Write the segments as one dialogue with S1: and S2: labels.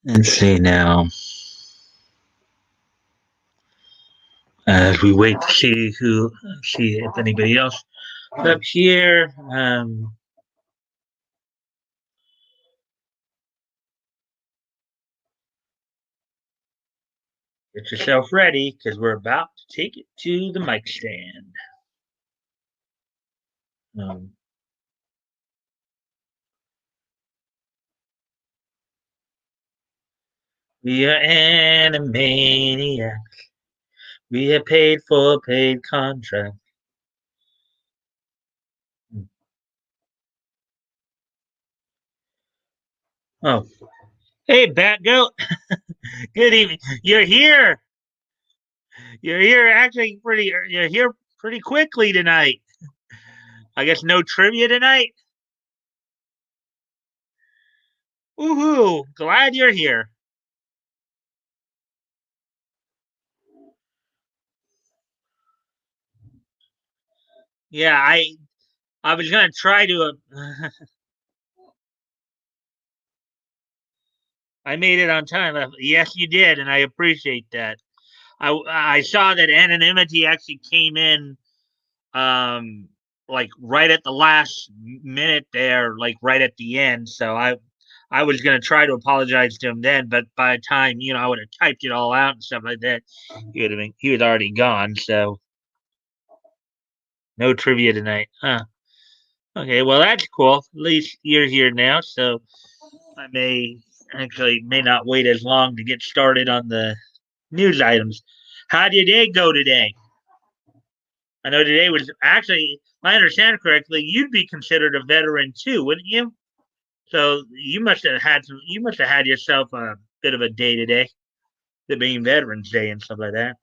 S1: Let's see now. As we wait to see if anybody else is up here. Get yourself ready because we're about to take it to the mic stand. Um, we are Animaniac. We have paid for paid contract. Oh, hey, Bat Goat. Good evening. You're here. You're here actually pretty. You're here pretty quickly tonight. I guess no trivia tonight. Woohoo! Glad you're here. Yeah, I was gonna try to. I made it on time. Yes, you did, and I appreciate that. I saw that anonymity actually came in, um, like right at the last minute there, like right at the end. So I was gonna try to apologize to him then, but by the time I would have typed it all out and stuff like that, he was already gone. So no trivia tonight, huh? Okay, well that's cool. At least you're here now, so I may not wait as long to get started on the news items. How did your day go today? I know today was actually, if I understand correctly, you'd be considered a veteran too, wouldn't you? So you must have had yourself a bit of a day today, the being Veterans Day and stuff like that.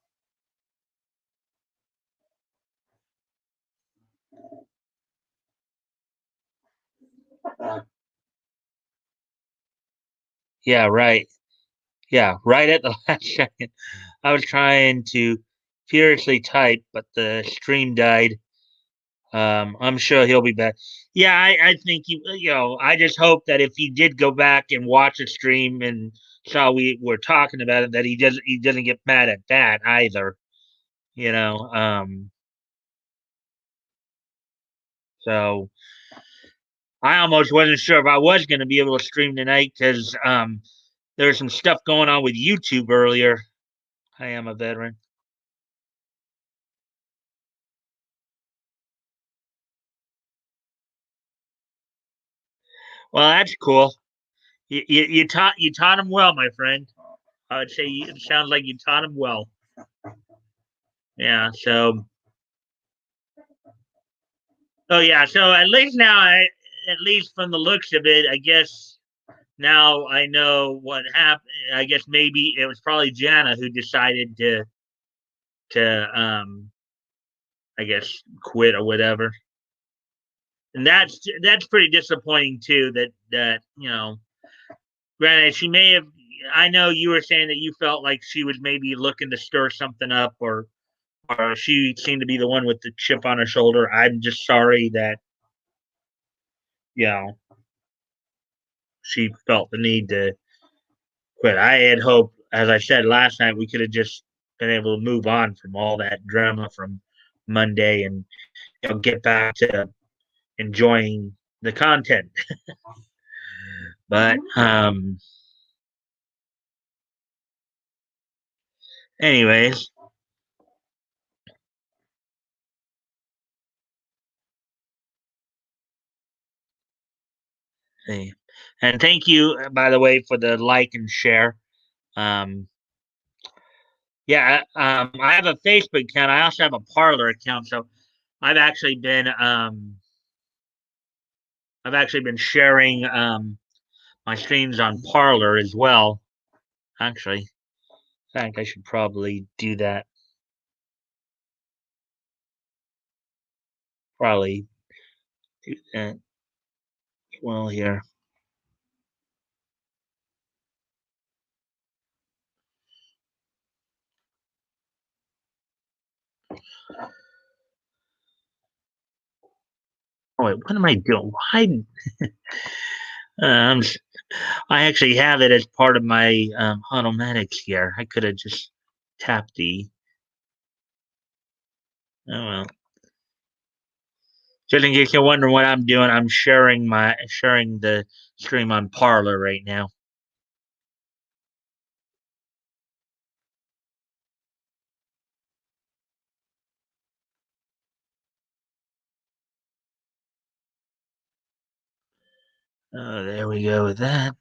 S1: Yeah, right. Yeah, right at the last second. I was trying to furiously type, but the stream died. I'm sure he'll be back. Yeah, I think I just hope that if he did go back and watch the stream and saw we were talking about it, that he doesn't get mad at that either. You know, so I almost wasn't sure if I was going to be able to stream tonight because there was some stuff going on with YouTube earlier. I am a veteran. Well, that's cool. You taught him well, my friend. I would say it sounds like you taught him well. Yeah. So oh yeah. So at least now, at least from the looks of it, I guess now I know what happened. I guess maybe it was probably Jana who decided to I guess quit or whatever. And that's pretty disappointing too. That granted, she may have. I know you were saying that you felt like she was maybe looking to stir something up, or she seemed to be the one with the chip on her shoulder. I'm just sorry that you know she felt the need to quit. I had hoped, as I said last night, we could have just been able to move on from all that drama from Monday and get back to enjoying the content. But anyways, hey. And thank you, by the way, for the like and share. Um, yeah, I have a Facebook account. I also have a Parlor account, so I've actually been um, I've actually been sharing my streams on Parlor as well. Actually, in fact, I should probably do that. Probably do that well here. Oh wait, what am I doing? Why? I'm I actually have it as part of my automatics here. I could have just tapped the. Oh well. Just in case you're wondering what I'm doing, I'm sharing the stream on Parlor right now. Oh, there we go with that.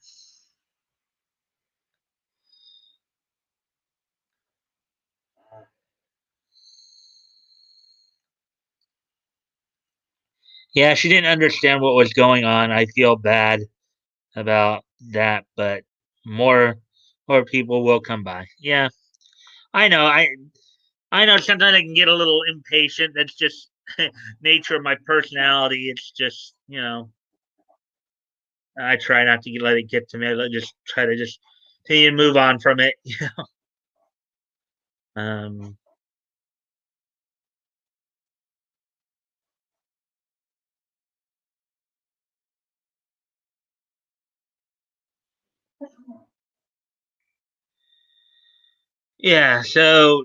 S1: Yeah, she didn't understand what was going on. I feel bad about that, but more more people will come by. Yeah, I know. I know sometimes I can get a little impatient. That's just nature of my personality. It's just, I try not to let it get to me. I just try to just continue to move on from it. um, yeah. So,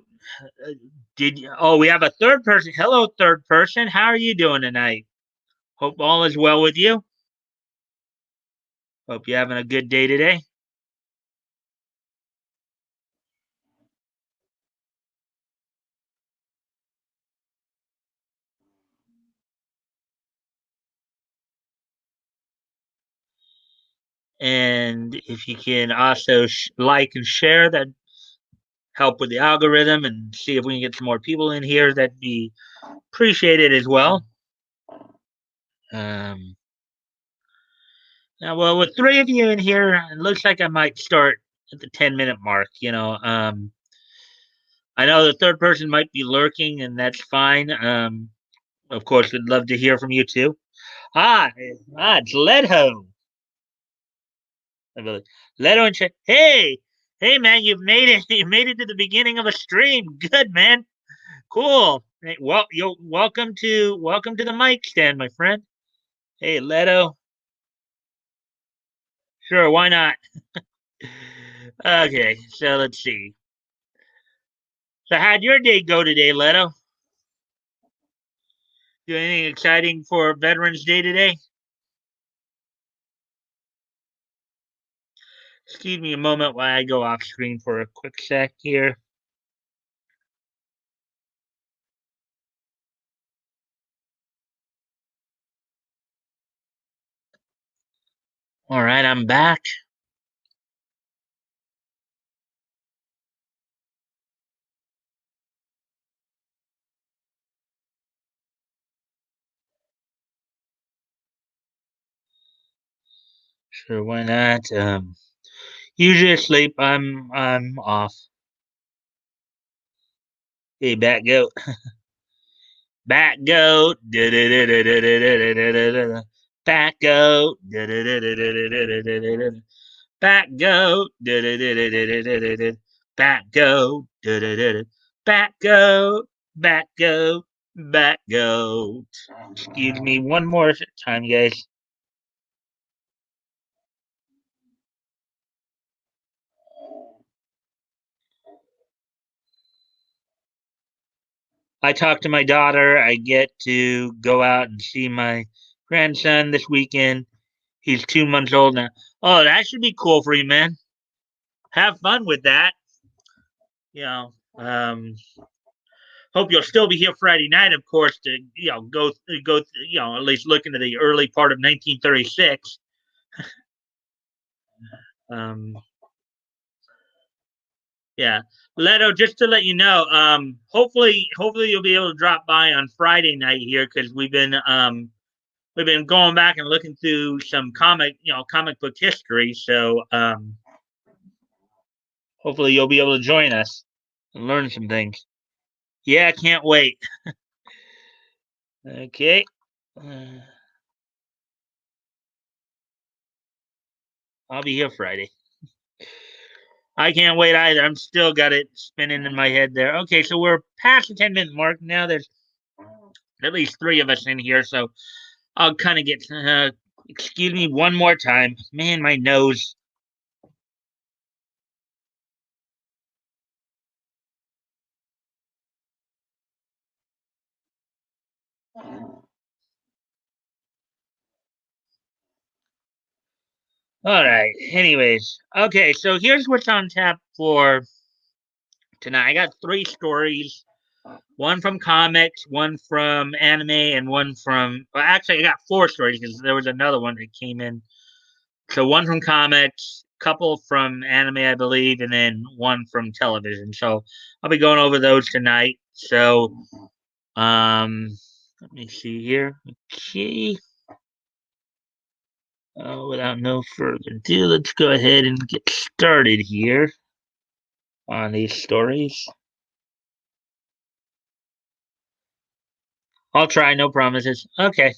S1: oh, we have a third person. Hello, third person. How are you doing tonight? Hope all is well with you. Hope you're having a good day today. And if you can also like and share, that help with the algorithm and see if we can get some more people in here, that'd be appreciated as well. Um, Now, well, with three of you in here, it looks like I might start at the 10-minute mark. I know the third person might be lurking, and that's fine. Of course, we'd love to hear from you too. Ah, it's Ledho. Leto and hey, hey, man, you've made it. You made it to the beginning of a stream. Good, man. Cool. Hey, well, you welcome to the mic stand, my friend. Hey, Leto. Sure, why not? Okay, so let's see. So, how'd your day go today, Leto? Do anything exciting for Veterans Day today? Excuse me a moment while I go off screen for a quick sec here. All right, I'm back. Sure, why not? Usually asleep. I'm off. Hey, back goat. Back goat. Da-da-da-da-da-da-da-da-da-da. Back goat. Da-da-da-da-da-da-da-da-da-da. Back goat. Da-da-da-da-da-da-da-da. Back goat. Da-da-da-da. Back goat. Back goat. Back goat. Excuse me one more time, guys. I talked to my daughter. I get to go out and see my grandson this weekend. He's 2 months old now. Oh, that should be cool for you, man. Have fun with that. You know, hope you'll still be here Friday night, of course, to go at least look into the early part of 1936. Um, yeah, Leto, just to let you know, hopefully you'll be able to drop by on Friday night here because we've been going back and looking through some comic book history. So hopefully you'll be able to join us and learn some things. Yeah, can't wait. Okay. Uh, I'll be here Friday. I can't wait either. I'm still got it spinning in my head there. Okay, so we're past the 10-minute mark now. There's at least three of us in here, so I'll kind of get Excuse me one more time. Man, my nose. All right. Anyways, okay. So here's what's on tap for tonight. I got three stories. One from comics, one from anime, and one from. Well, actually, I got four stories because there was another one that came in. So one from comics, couple from anime, I believe, and then one from television. So I'll be going over those tonight. So let me see here. Okay. Without no further ado, let's go ahead and get started here on these stories. I'll try, no promises. Okay,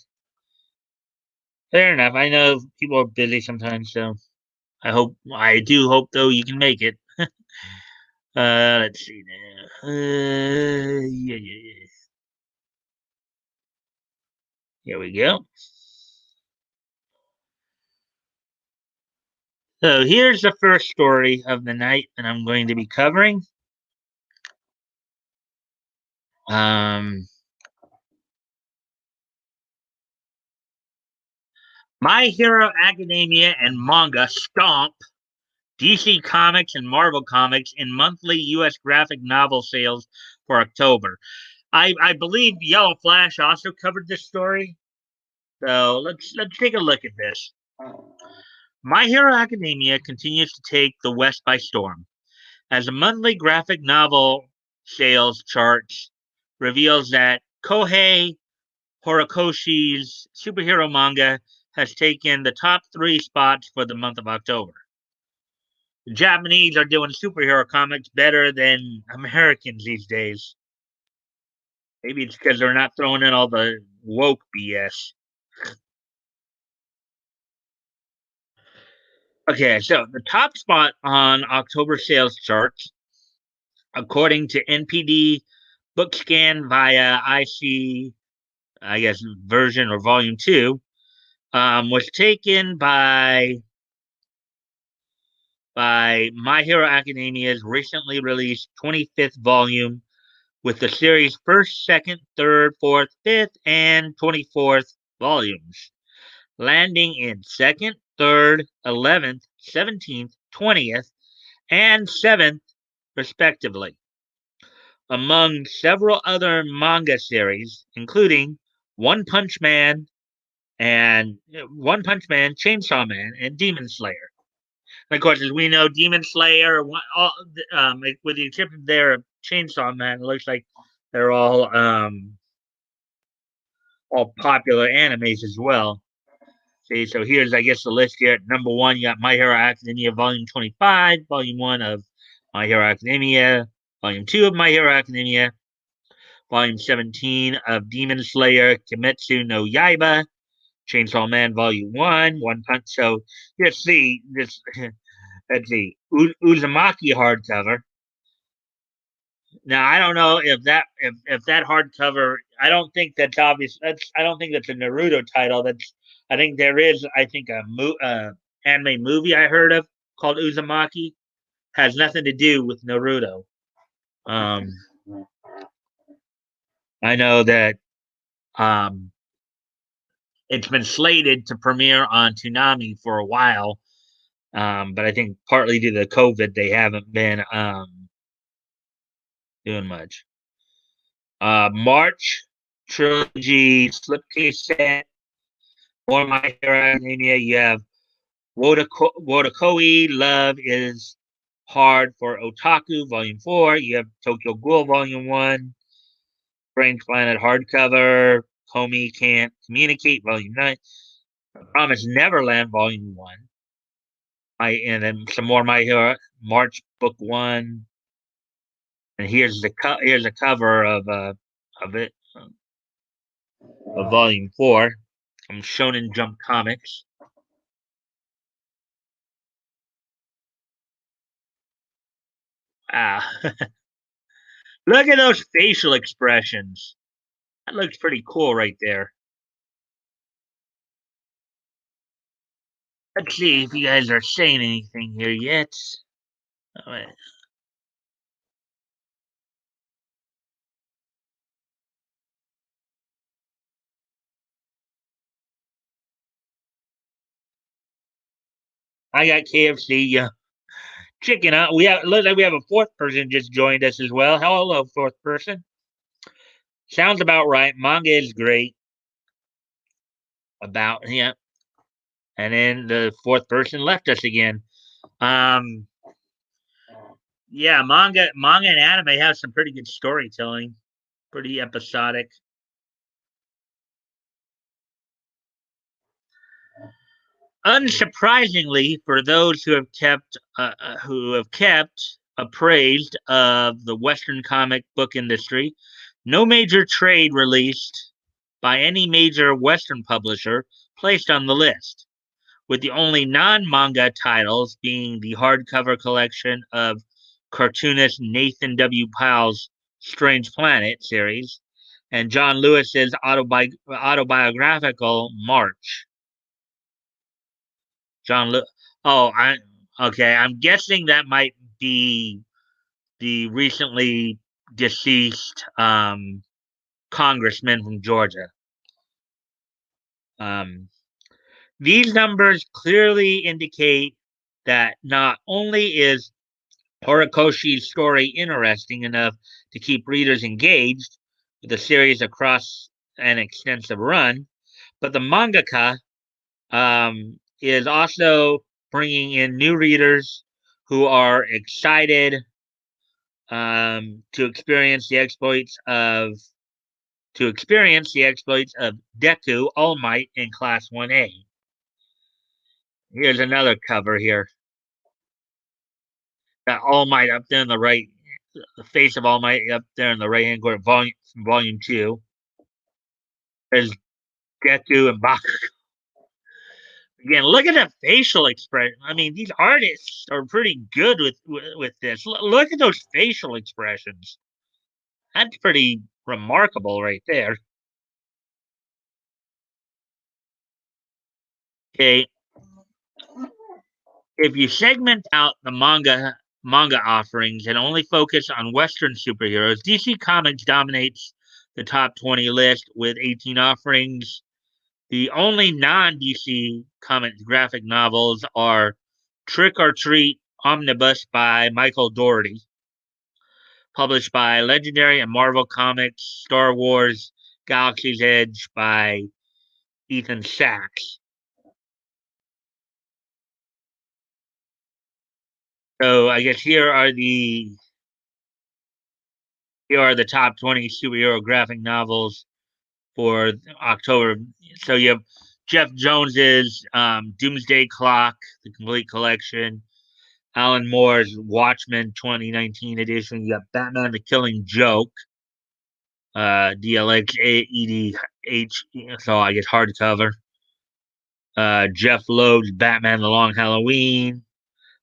S1: fair enough. I know people are busy sometimes, so I do hope though you can make it. Let's see now. Yeah. Here we go. So here's the first story of the night that I'm going to be covering. Um, My Hero Academia and Manga stomp DC Comics and Marvel Comics in monthly U.S. graphic novel sales for October. I believe Yellow Flash also covered this story. So let's take a look at this. My Hero Academia continues to take the West by storm as a monthly graphic novel sales charts reveals that Kohei Horikoshi's superhero manga has taken the top three spots for the month of October. The Japanese are doing superhero comics better than Americans these days. Maybe it's because they're not throwing in all the woke BS. Okay, so the top spot on October sales charts, according to NPD Bookscan via IC, I guess, version or volume two, was taken by My Hero Academia's recently released 25th volume, with the series' first, second, third, fourth, fifth, and 24th volumes, landing in second, third, 11th, 17th, 20th, and 7th, respectively, among several other manga series, including One Punch Man One Punch Man, Chainsaw Man, and Demon Slayer. And of course, as we know, Demon Slayer, with the exception there of Chainsaw Man, it looks like they're all popular animes as well. See, so here's, I guess, the list here. At number one, you got My Hero Academia Volume 25, Volume 1 of My Hero Academia, Volume 2 of My Hero Academia, Volume 17 of Demon Slayer Kimetsu no Yaiba, Chainsaw Man Volume 1, One Punch. So, let's see, let's see, Uzumaki hardcover. Now I don't know if that hardcover. I don't think that's obvious. I don't think that's a Naruto title. That's I think there is. I think anime movie I heard of called Uzumaki has nothing to do with Naruto. Um, I know that um, it's been slated to premiere on Toonami for a while, but I think partly due to COVID they haven't been doing much. March trilogy slipcase set for My Hero Academia. You have Wodakoi Love is Hard for Otaku, Volume 4. You have Tokyo Ghoul, Volume 1. Strange Planet hardcover. Komi Can't Communicate, Volume 9. Promise Neverland, Volume 1. And then some more My Hero March Book 1. And here's a cover of it, of Volume 4 from Shonen Jump Comics. Ah, look at those facial expressions. That looks pretty cool right there. Let's see if you guys are saying anything here yet. All right. I got KFC chicken. We have looks like we have a fourth person just joined us as well. Hello, fourth person. Sounds about right. Manga is great. About yeah, and then the fourth person left us again. Um, yeah, manga and anime have some pretty good storytelling, pretty episodic. Unsurprisingly, for those who have kept appraised of the Western comic book industry, no major trade released by any major Western publisher placed on the list, with the only non-manga titles being the hardcover collection of cartoonist Nathan W. Pyle's Strange Planet series and John Lewis's autobiographical March. John Lewis. Oh, I okay. I'm guessing that might be the recently deceased congressman from Georgia. Um, these numbers clearly indicate that not only is Horikoshi's story interesting enough to keep readers engaged with the series across an extensive run, but the mangaka is also bringing in new readers who are excited to experience the exploits of Deku, All Might, in Class 1A. Here's another cover here. Got All Might up there in the right, the face of All Might up there in the right hand corner, volume 2. There's Deku and Bakugo. Again, look at the facial expression. I mean, these artists are pretty good with this. Look at those facial expressions. That's pretty remarkable right there. Okay, if you segment out the manga offerings and only focus on Western superheroes, DC Comics dominates the top 20 list with 18 offerings. The only non DC Comics graphic novels are Trick or Treat Omnibus by Michael Dougherty, published by Legendary and Marvel Comics, Star Wars Galaxy's Edge by Ethan Sachs. So I guess here are the top 20 superhero graphic novels for October. So you have Jeff Jones's Doomsday Clock, the complete collection. Alan Moore's Watchmen 2019 edition. You got Batman: The Killing Joke, DLX EDH. So I guess hardcover. Jeff Loeb's Batman: The Long Halloween.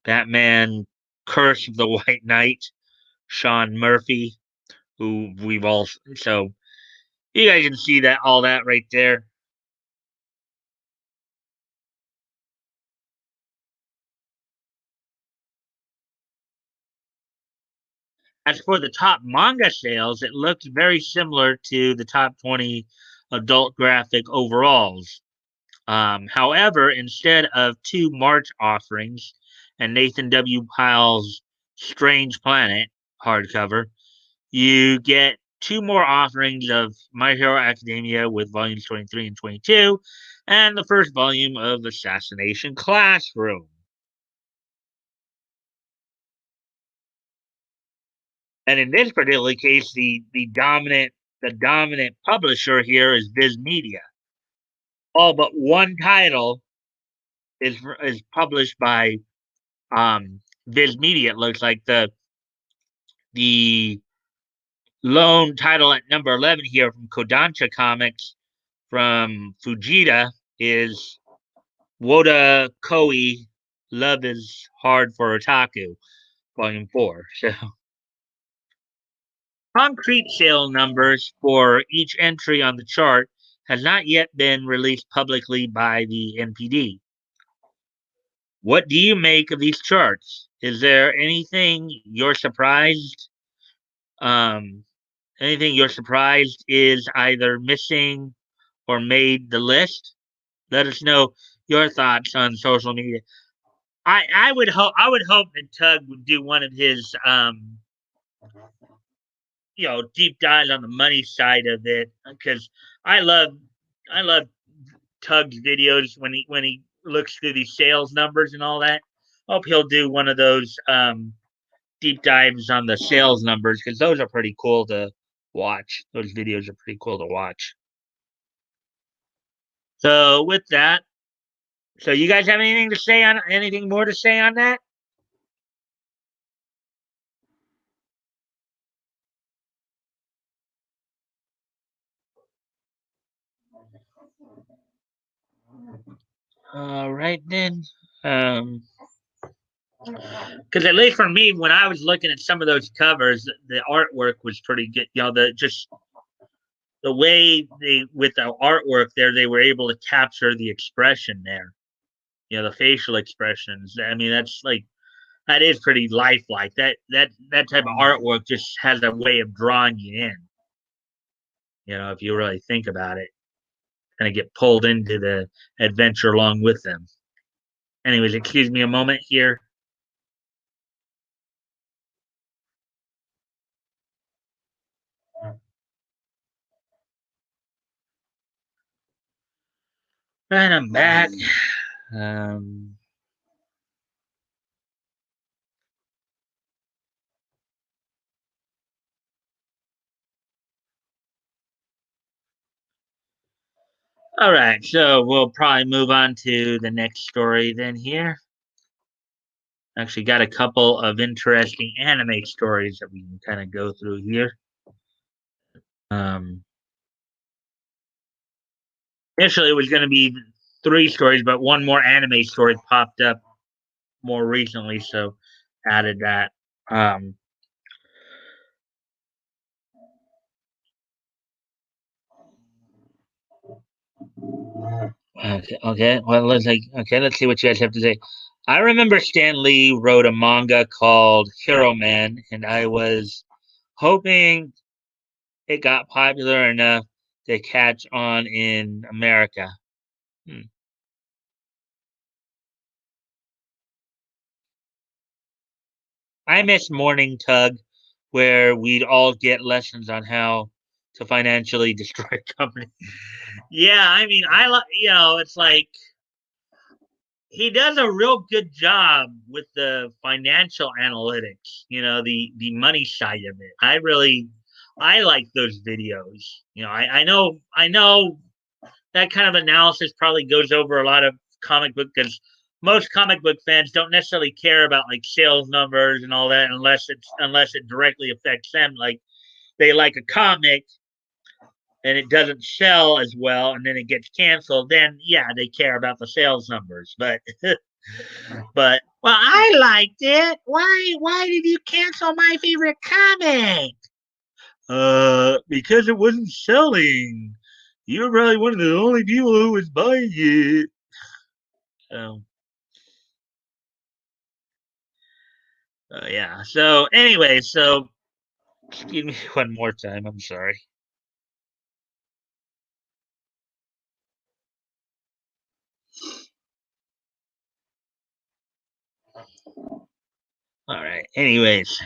S1: Batman: Curse of the White Knight. Sean Murphy, who we've all so you guys can see that all that right there. As for the top manga sales, it looks very similar to the top 20 adult graphic overalls. However, instead of two March offerings and Nathan W. Pyle's Strange Planet hardcover, you get two more offerings of My Hero Academia with volumes 23 and 22, and the first volume of Assassination Classroom. And in this particular case, the dominant publisher here is Viz Media. All but one title is published by Viz Media. It looks like the lone title at number 11 here from Kodansha Comics from Fujita is Woda Koi Love is Hard for Otaku, Volume 4. So concrete sale numbers for each entry on the chart has not yet been released publicly by the NPD. What do you make of these charts? Is there Um, anything you're surprised is either missing or made the list? Let us know your thoughts on social media. I would hope that Tug would do one of his deep dives on the money side of it because I love I love Tug's videos when he looks through these sales numbers and all that. Hope he'll do one of those deep dives on the sales numbers because those are pretty cool to watch. Those videos are pretty cool to watch. So with that, so you guys have anything more to say on that? All right then. Um, because at least for me, when I was looking at some of those covers, the artwork was pretty good. The way they with the artwork there, they were able to capture the expression there. The facial expressions. I mean, that is pretty lifelike. That type of artwork just has a way of drawing you in. If you really think about it, kind of get pulled into the adventure along with them. Anyways, excuse me a moment here. And I'm back. Um, all right, so we'll probably move on to the next story then here. Actually, got a couple of interesting anime stories that we can kind of go through here. Um, Initially, it was going to be three stories, but one more anime story popped up more recently, so added that. Um, okay. Well, let's see what you guys have to say. I remember Stan Lee wrote a manga called Hero Man, and I was hoping it got popular enough to catch on in America. Hmm. I miss Morning Tug, where we'd all get lessons on how to financially destroy a company. Yeah, I mean, it's like he does a real good job with the financial analytics, the money side of it. I like those videos. I know that kind of analysis probably goes over a lot of comic book because most comic book fans don't necessarily care about like sales numbers and all that unless it directly affects them. Like they like a comic and it doesn't sell as well and then it gets canceled, then yeah, they care about the sales numbers. But well, I liked it. Why did you cancel my favorite comic? Because it wasn't selling. You were probably one of the only people who was buying it. So, yeah. So, anyway, excuse me one more time. I'm sorry. All right. Anyways,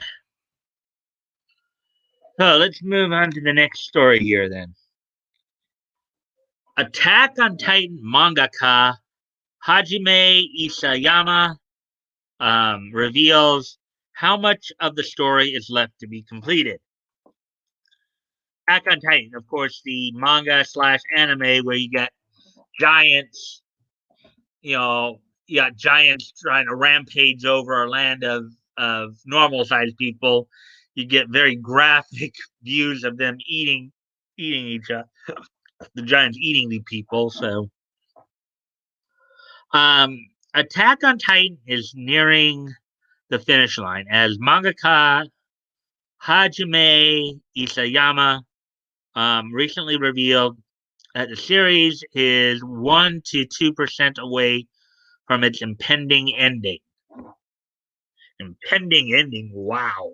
S1: so let's move on to the next story here then. Attack on Titan mangaka Hajime Isayama reveals how much of the story is left to be completed. Attack on Titan, of course, the manga slash anime where you got giants, you got giants trying to rampage over a land of normal sized people. You get very graphic views of them eating each other. The giants eating the people. So, um, Attack on Titan is nearing the finish line as mangaka Hajime Isayama recently revealed that the series is 1 to 2% away from its impending ending. Impending ending. Wow.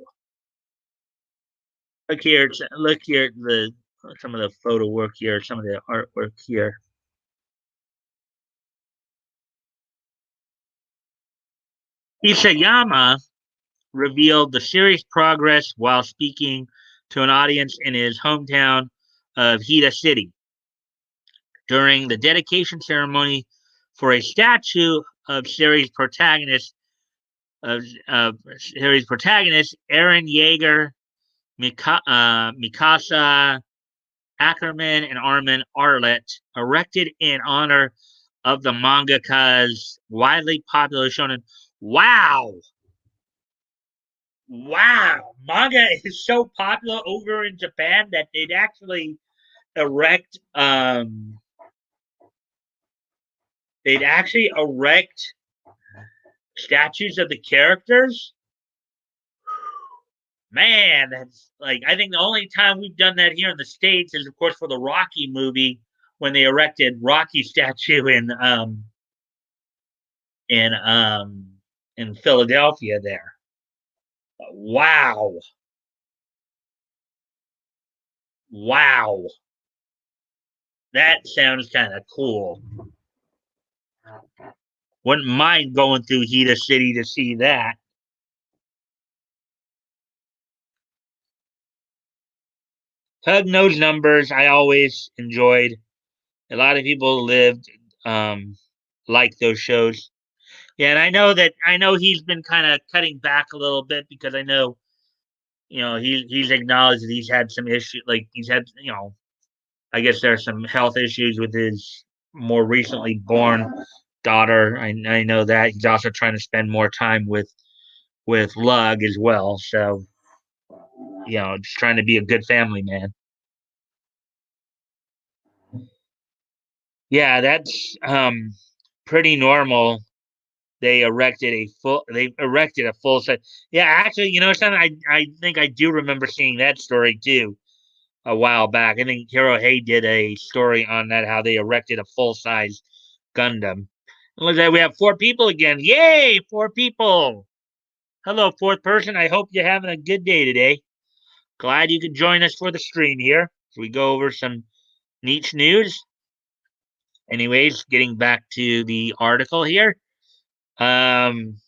S1: Look here. Look here. The some of the photo work here. Some of the artwork here. Isayama revealed the series' progress while speaking to an audience in his hometown of Hida City during the dedication ceremony for a statue of series protagonist Aaron Yeager, Mikasa Ackerman, and Armin Arlet, erected in honor of the mangaka's widely popular shonen. Wow! Wow! Manga is so popular over in Japan that they'd actually erect they'd actually erect statues of the characters. Man, that's like I think the only time we've done that here in the States is of course for the Rocky movie when they erected Rocky statue in in Philadelphia there. Wow. Wow. That sounds kind of cool. Wouldn't mind going through Hida City to see that. Hug Nose Numbers, I always enjoyed. A lot of people lived like those shows. Yeah, and I know he's been kind of cutting back a little bit because I know he's acknowledged that he's had some issues. Like he's had I guess there's some health issues with his more recently born daughter. I know that he's also trying to spend more time with Lug as well. So just trying to be a good family man. Yeah, that's pretty normal. They erected a full set. Yeah, actually, something I think I do remember seeing that story too a while back. I think Hiro Hay did a story on that how they erected a full size Gundam. Looks like we have four people again. Yay, four people. Hello, fourth person. I hope you're having a good day today. Glad you could join us for the stream here. So we go over some niche news. Anyways, getting back to the article here. Um,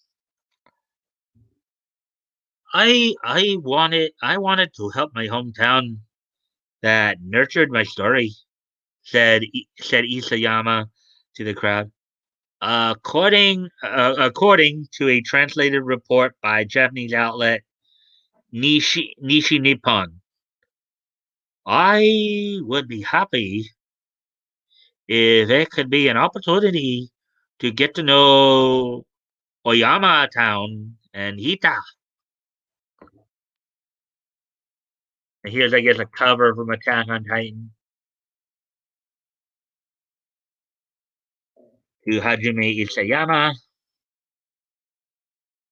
S1: I wanted to help my hometown that nurtured my story, said Isayama to the crowd. According to a translated report by Japanese outlet Nishi Nippon, I would be happy if there could be an opportunity to get to know Oyama Town and Hita. And here's, I guess, a cover from Attack on Titan to Hajime Isayama.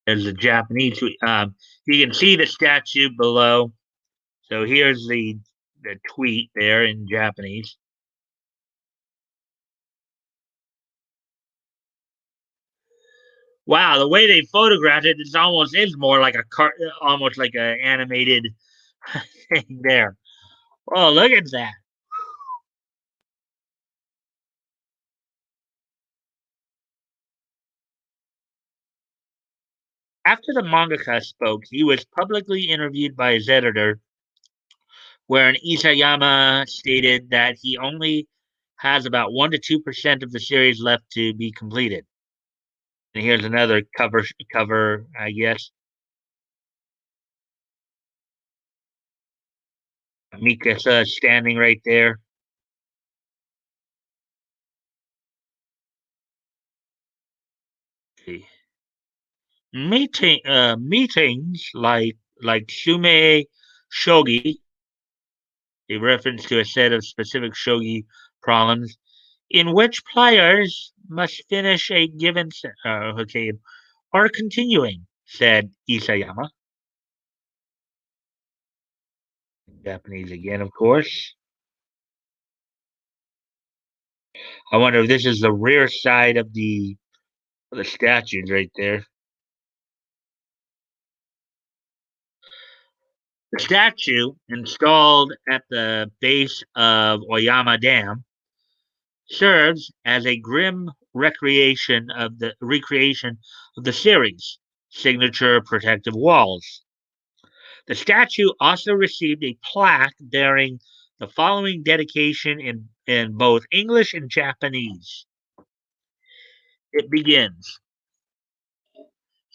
S1: There's a Japanese. You can see the statue below. So here's the tweet there in Japanese. Wow, the way they photographed it, it's almost is more like almost like an animated thing there. Oh, look at that! After the mangaka spoke, he was publicly interviewed by his editor, wherein Isayama stated that he only has about 1 to 2% of the series left to be completed. And here's another cover, I guess. Mikasa standing right there. Meetings like Sume Shogi, a reference to a set of specific shogi problems in which players must finish a given okay, are continuing, said Isayama. Japanese again, of course. I wonder if this is the rear side of the The statue's right there. The statue, installed at the base of Oyama Dam, serves as a grim recreation of the series' signature protective walls. The statue also received a plaque bearing the following dedication in both English and Japanese. It begins.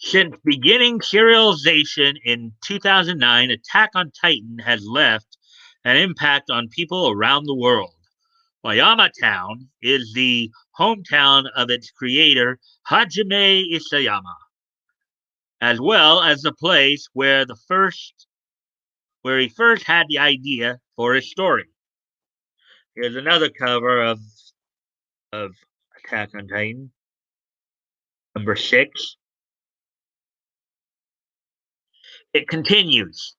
S1: Since beginning serialization in 2009, Attack on Titan has left an impact on people around the world. Wayama Town is the hometown of its creator, Hajime Isayama, as well as the place where he first had the idea for his story. Here's another cover of Attack on Titan, number 6. It continues.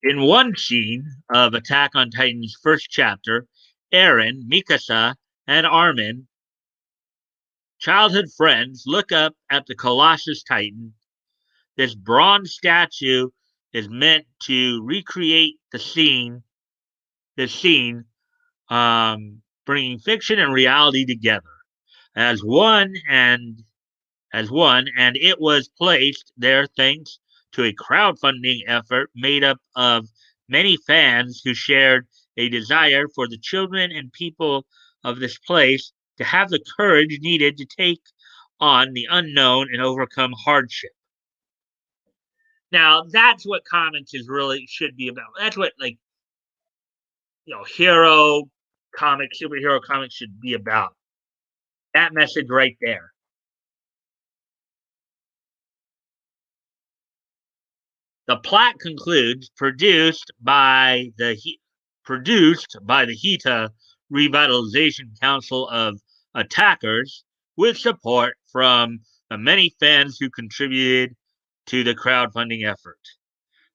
S1: In one scene of Attack on Titan's first chapter, Eren, Mikasa, and Armin, childhood friends, look up at the Colossus Titan. This bronze statue is meant to recreate bringing fiction and reality together as one, and it was placed there thanks to a crowdfunding effort made up of many fans who shared a desire for the children and people of this place to have the courage needed to take on the unknown and overcome hardship. Now, that's what comics is really should be about. That's what, like, superhero comics should be about. That message right there. The plot concludes, produced by the HITA Revitalization Council of Attackers, with support from the many fans who contributed to the crowdfunding effort.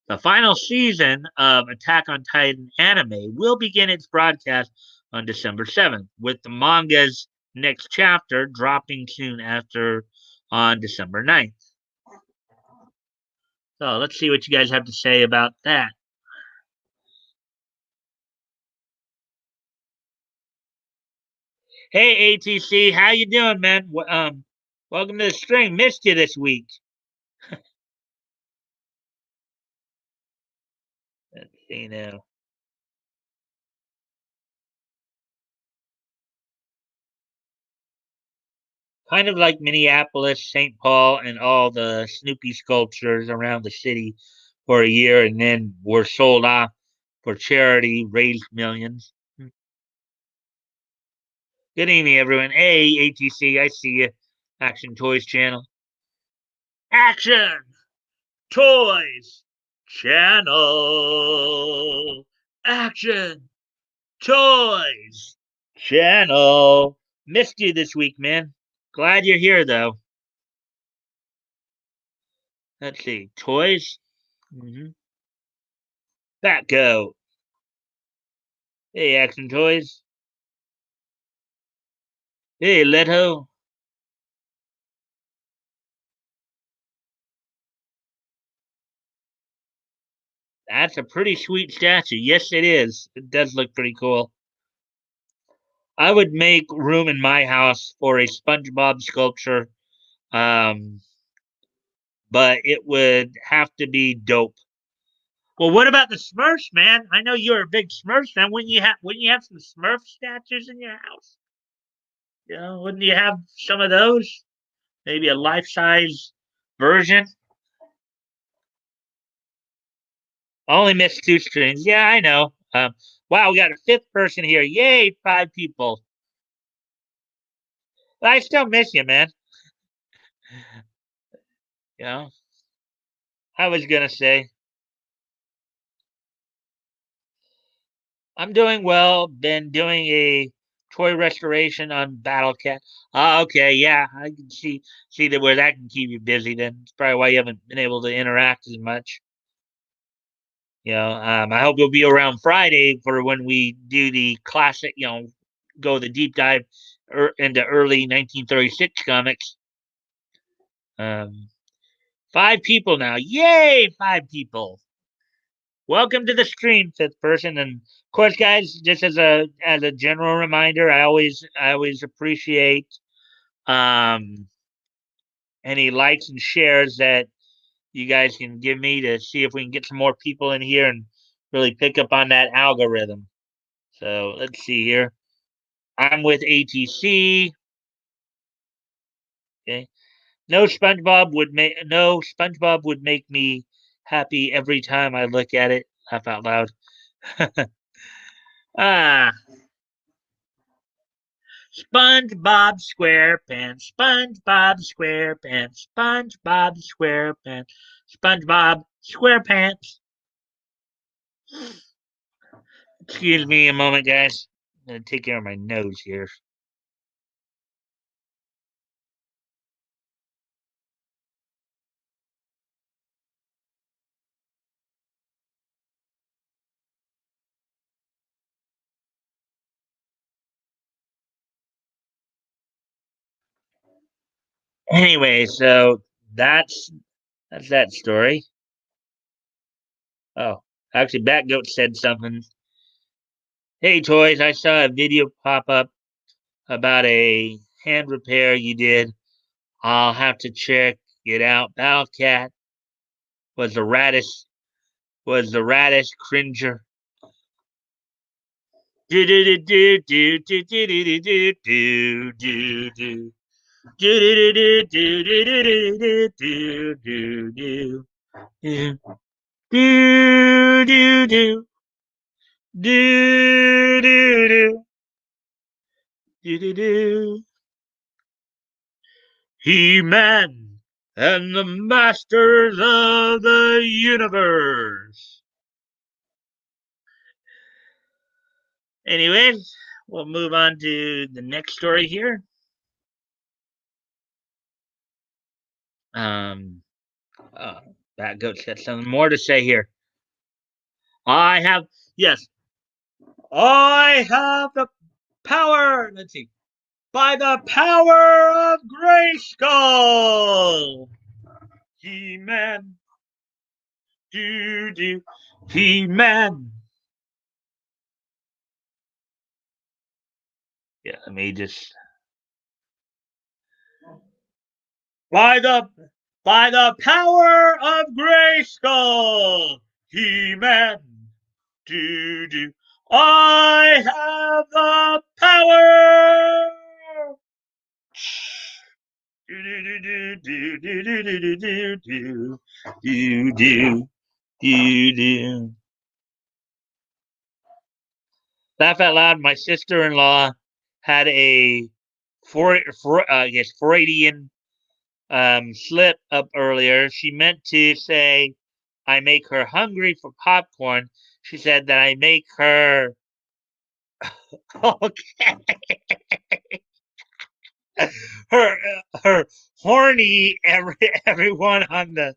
S1: The final season of Attack on Titan anime will begin its broadcast on December 7th, with the manga's next chapter dropping soon after on December 9th. So let's see what you guys have to say about that. Hey ATC, how you doing, man? Welcome to the stream. Missed you this week. Let's see now. Kind of like Minneapolis, St. Paul, and all the Snoopy sculptures around the city for a year, and then were sold off for charity, raised millions. Good evening, everyone. Hey, ATC, I see you. Action Toys channel. Action Toys channel. Action Toys channel. Missed you this week, man. Glad you're here, though. Let's see. Toys. Back go. Hey, Action Toys. Hey, Leto. That's a pretty sweet statue. Yes, it is. It does look pretty cool. I would make room in my house for a SpongeBob sculpture, but it would have to be dope. Well, what about the Smurfs, man? I know you're a big Smurfs fan. Wouldn't you have some Smurf statues in your house? Wouldn't you have some of those? Maybe a life-size version. Only missed 2 streams. Yeah, I know. Wow, we got a 5th person here. Yay, 5 people. But I still miss you, man. I was gonna say, I'm doing well. Been doing a toy restoration on Battle Cat. Okay, yeah, I can see that where that can keep you busy. Then it's probably why you haven't been able to interact as much. I hope you'll be around Friday for when we do the classic. Go the deep dive into early 1936 comics. Um, 5 people now. Yay, 5 people. Welcome to the stream, fifth person. And of course, guys, just as a general reminder, I always appreciate um any likes and shares that you guys can give me to see if we can get some more people in here and really pick up on that algorithm. So let's see here. I'm with ATC. Okay. No SpongeBob would make me happy every time I look at it. Laugh out loud. ah, SpongeBob SquarePants, SpongeBob SquarePants, SpongeBob SquarePants, SpongeBob SquarePants. Excuse me a moment, guys. I'm gonna take care of my nose here. Anyway, so that's that story. Oh, actually, Batgoat said something. Hey, toys! I saw a video pop up about a hand repair you did. I'll have to check it out. Battlecat was the raddest cringer. Do do do do do do do do do do do do. Do do do do do do do do do do do. Do do do do do do do do do. He-Man and the Masters of the Universe. Anyways, we'll move on to the next story here. Um, uh, Bat Goat's got something more to say here. I have, yes, I have the power. Let's see. By the power of Grayskull. He-Man. Do. He-Man. Yeah, let me just. By the by the power of Grayskull. He-Man. Do. I have the power. Do do do do do do do do do do do do do. Laugh out loud. My sister-in-law had a Freudian slip up earlier. She meant to say, "I make her hungry for popcorn." She said that I make her. Okay. her horny. Everyone on the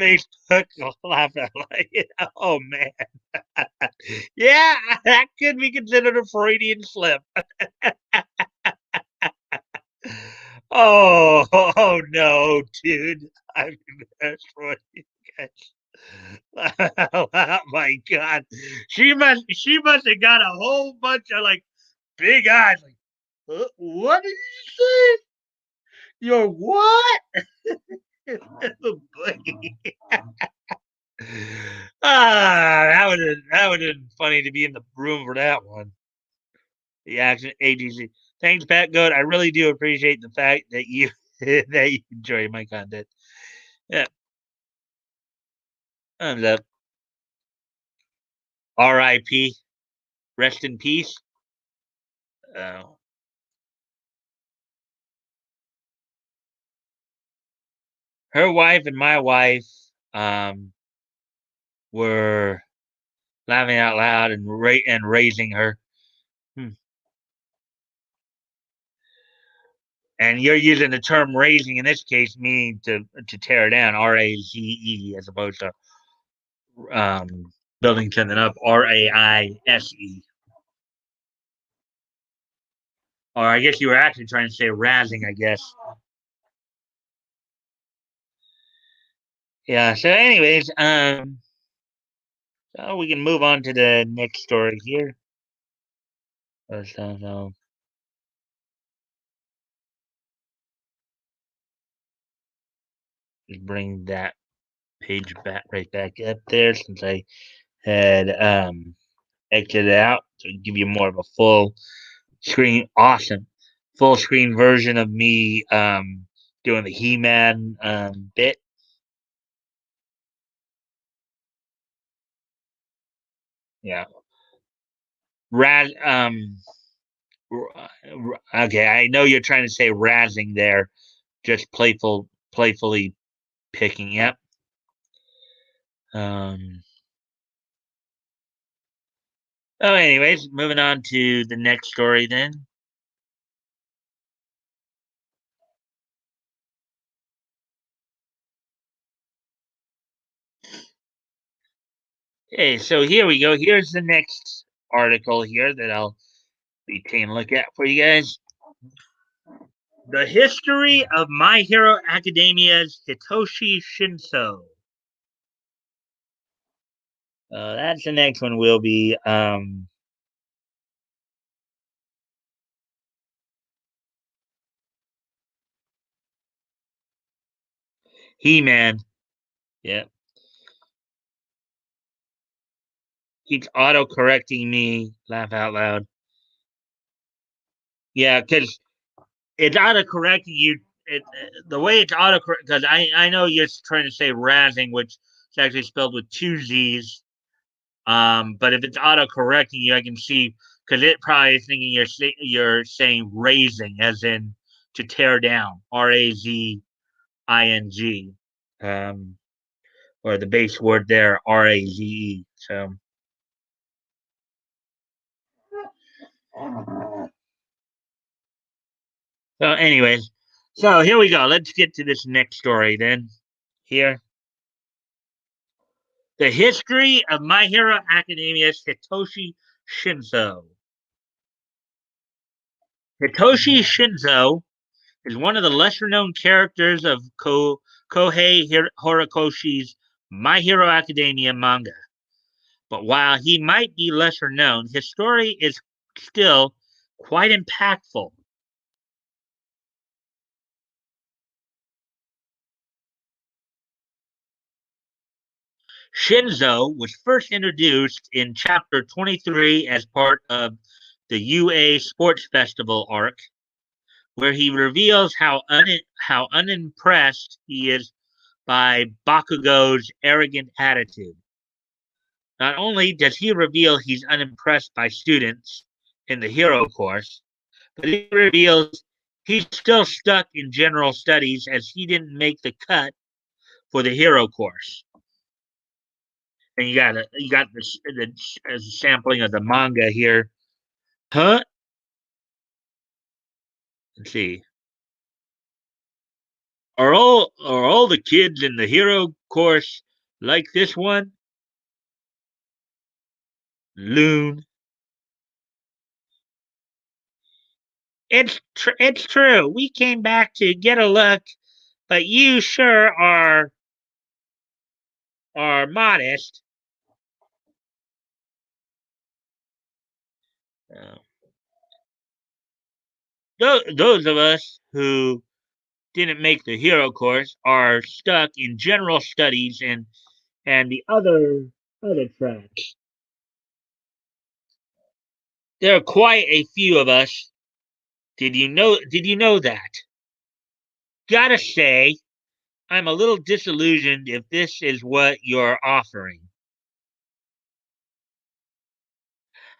S1: Facebook will laugh at like, oh man, yeah, that could be considered a Freudian slip. Oh no, dude, I'm embarrassed for you guys. Oh my god, she must have got a whole bunch of like big eyes. Like, what did you say? You're what? Oh, that would have been funny to be in the room for that one. The action agency. Thanks, Pat Goat. I really do appreciate the fact that you that you enjoy my content. Yeah, thumbs up. R.I.P. Rest in peace. Uh, Her wife and my wife um, were laughing out loud and raising her. Hmm. And you're using the term raising in this case, meaning to tear down, RAZE, as opposed to building something up, RAISE. Or I guess you were actually trying to say razzing, I guess. Yeah. So, anyways, so we can move on to the next story here. So just bring that page back right back up there since I had exited out to give you more of a full screen. Awesome, full screen version of me doing the He-Man bit. Yeah. Raz okay, I know you're trying to say razzing there, just playfully picking. Yep. Um. Oh, anyways, moving on to the next story then. Okay, so here we go. Here's the next article here that I'll be taking a look at for you guys. The history of My Hero Academia's Hitoshi Shinso. That's the next one. Will be He-Man. Yeah, he's auto correcting me. Laugh out loud. Yeah, because it's auto correcting you. The way it's auto correct, because I know you're trying to say razzing, which is actually spelled with two Z's. But if it's auto correcting you, I can see because it probably is thinking you're saying raising, as in to tear down, razing, um, or the base word there, raze. Anyways, so here we go. Let's get to this next story then. Here, the history of My Hero Academia's Hitoshi Shinzo. Hitoshi Shinzo is one of the lesser known characters of Kohei Horikoshi's My Hero Academia manga. But while he might be lesser known, his story is still quite impactful. Shinzo was first introduced in chapter 23 as part of the UA Sports Festival arc, where he reveals how unimpressed he is by Bakugo's arrogant attitude. Not only does he reveal he's unimpressed by students in the hero course, but he reveals he's still stuck in general studies as he didn't make the cut for the hero course. And you got the sampling of the manga here. Huh? Let's see. Are all the kids in the hero course like this one? Loon. It's true. We came back to get a look, but you sure are modest. Uh, those of us who didn't make the hero course are stuck in general studies and the other tracks. There are quite a few of us. Did you know that? Gotta say, I'm a little disillusioned if this is what you're offering.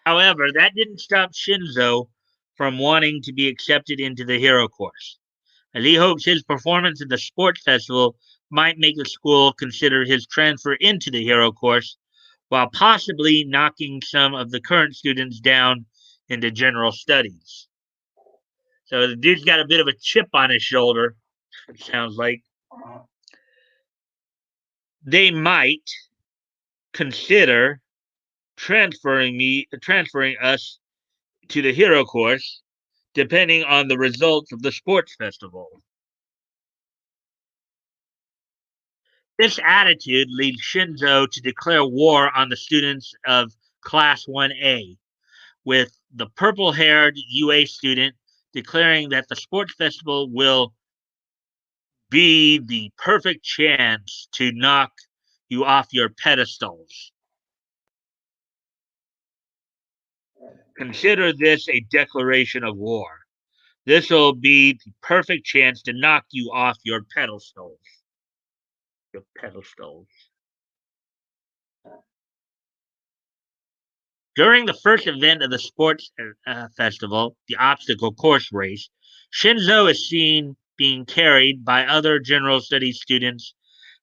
S1: However, that didn't stop Shinzo from wanting to be accepted into the hero course, as he hopes his performance at the sports festival might make the school consider his transfer into the hero course, while possibly knocking some of the current students down into general studies. So the dude's got a bit of a chip on his shoulder, it sounds like. They might consider transferring us to the hero course, depending on the results of the sports festival. This attitude leads Shinzo to declare war on the students of Class 1A, with the purple haired UA student declaring that the sports festival will be the perfect chance to knock you off your pedestals. Consider this a declaration of war. This will be the perfect chance to knock you off your pedestals. Your pedestals. During the first event of the sports festival, the obstacle course race, Shinzo is seen being carried by other general studies students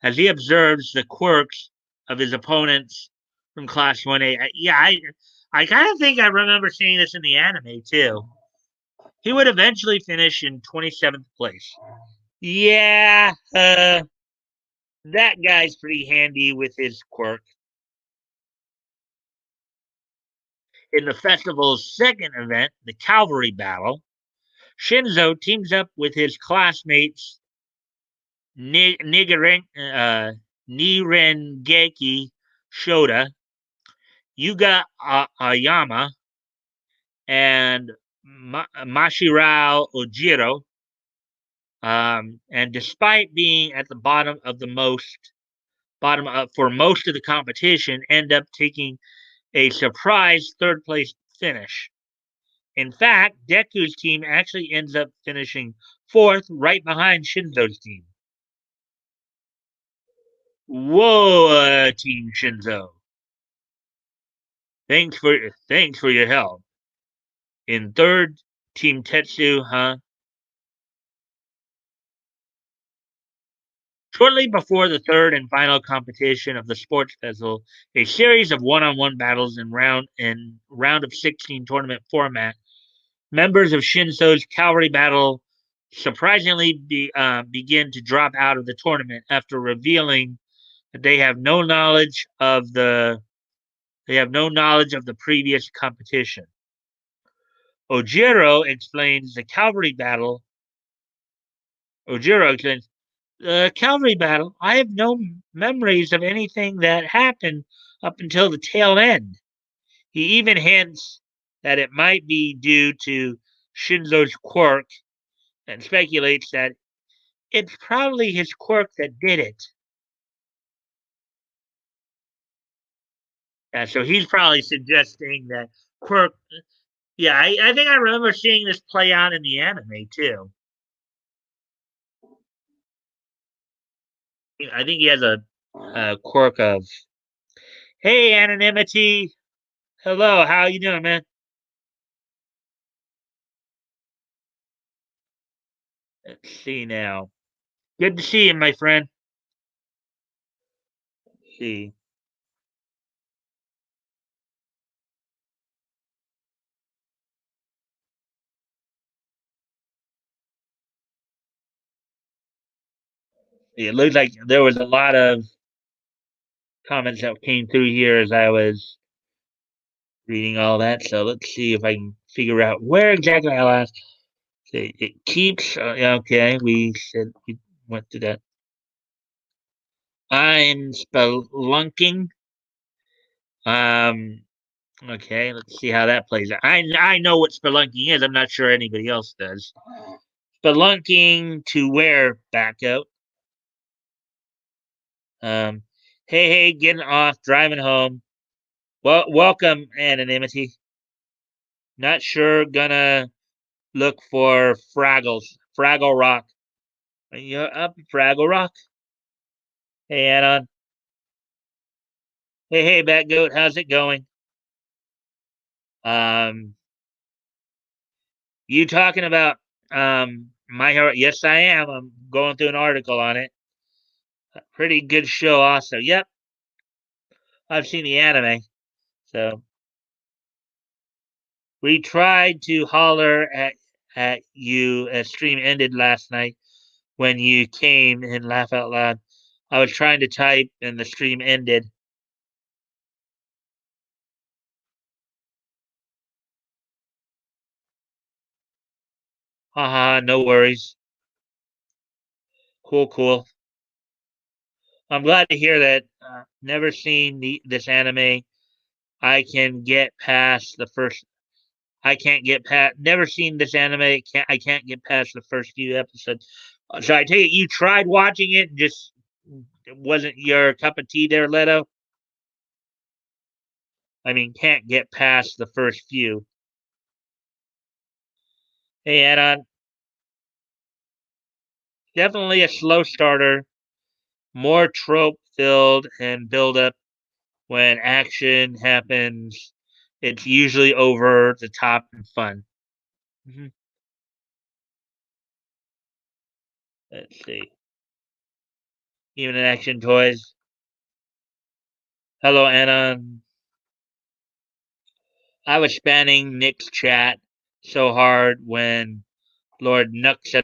S1: as he observes the quirks of his opponents from Class 1A. I kind of think I remember seeing this in the anime too. He would eventually finish in 27th place. Yeah, that guy's pretty handy with his quirk. In the festival's second event, the Cavalry Battle, Shinzo teams up with his classmates Nirengeki Shoda, Yuga Ayama, and Mashirao Ojiro. And despite being at the bottom up for most of the competition, end up taking a surprise third place finish. In fact, Deku's team actually ends up finishing fourth, right behind Shinzo's team. Whoa, Team Shinzo! Thanks for your help. In third, Team Tetsu, huh? Shortly before the third and final competition of the sports festival, a series of one-on-one battles in round of 16 tournament format, members of Shinzo's cavalry battle surprisingly begin to drop out of the tournament after revealing that they have no knowledge of the previous competition. Ojiro explains the cavalry battle. Ojiro explains the cavalry battle. I have no memories of anything that happened up until the tail end. He even hints that it might be due to Shinzo's quirk and speculates that it's probably his quirk that did it. So he's probably suggesting that quirk. Yeah, I think I remember seeing this play out in the anime too. I think he has a quirk of, "Hey, anonymity. Hello, how you doing, man?" Let's see now. Good to see you, my friend. Let's see. It looks like there was a lot of comments that came through here as I was reading all that. So let's see if I can figure out where exactly I last. It keeps. Yeah, okay, we said we went to that. I'm spelunking. Um. Okay, let's see how that plays out. I know what spelunking is. I'm not sure anybody else does. Spelunking to where, Backo? Um. Hey, getting off, driving home. Well, welcome, anonymity. Not sure. Gonna look for Fraggle Rock. You're up, Fraggle Rock. Hey, Anon. Hey, Bat Goat. How's it going? Um, you talking about My Hero? Yes, I am. I'm going through an article on it. A pretty good show, also. Yep, I've seen the anime. So we tried to holler at you as stream ended last night when you came and laugh out loud. I was trying to type and the stream ended. Haha, no worries. Cool, cool. I'm glad to hear that. Never seen this anime. I can get past the first. I can't get past. Never seen this anime. I can't get past the first few episodes. So I take it you tried watching it, and just it wasn't your cup of tea, there, Leto. I mean, can't get past the first few. Hey, Anon, definitely a slow starter. More trope filled and build up. When action happens, it's usually over the top and fun. Mm-hmm. Let's see. Even in action toys. Hello, Anna. I was spanning Nick's chat so hard when Lord Nuxet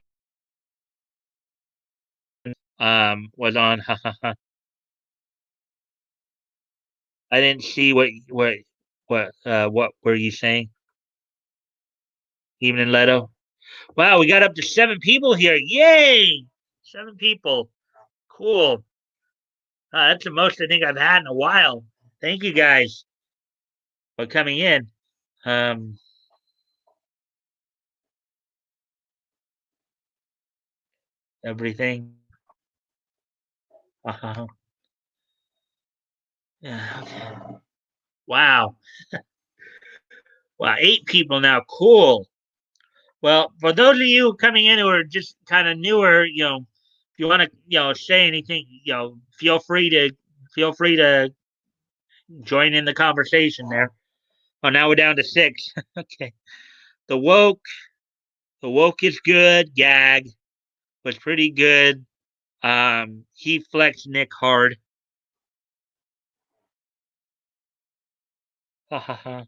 S1: was on. I didn't see what were you saying? Even in Leto. Wow, we got up to 7 people here. Yay! 7 people. Cool. That's the most I think I've had in a while. Thank you guys for coming in. Um, everything. Uh-huh. Yeah, okay. Wow. Wow, 8 people now. Cool. Well, for those of you coming in who are just kind of newer, if you want to, say anything, feel free to join in the conversation there. Oh, now we're down to 6. Okay. The woke, the woke is good. Gag was pretty good. He flexed Nick hard. Ha ha ha.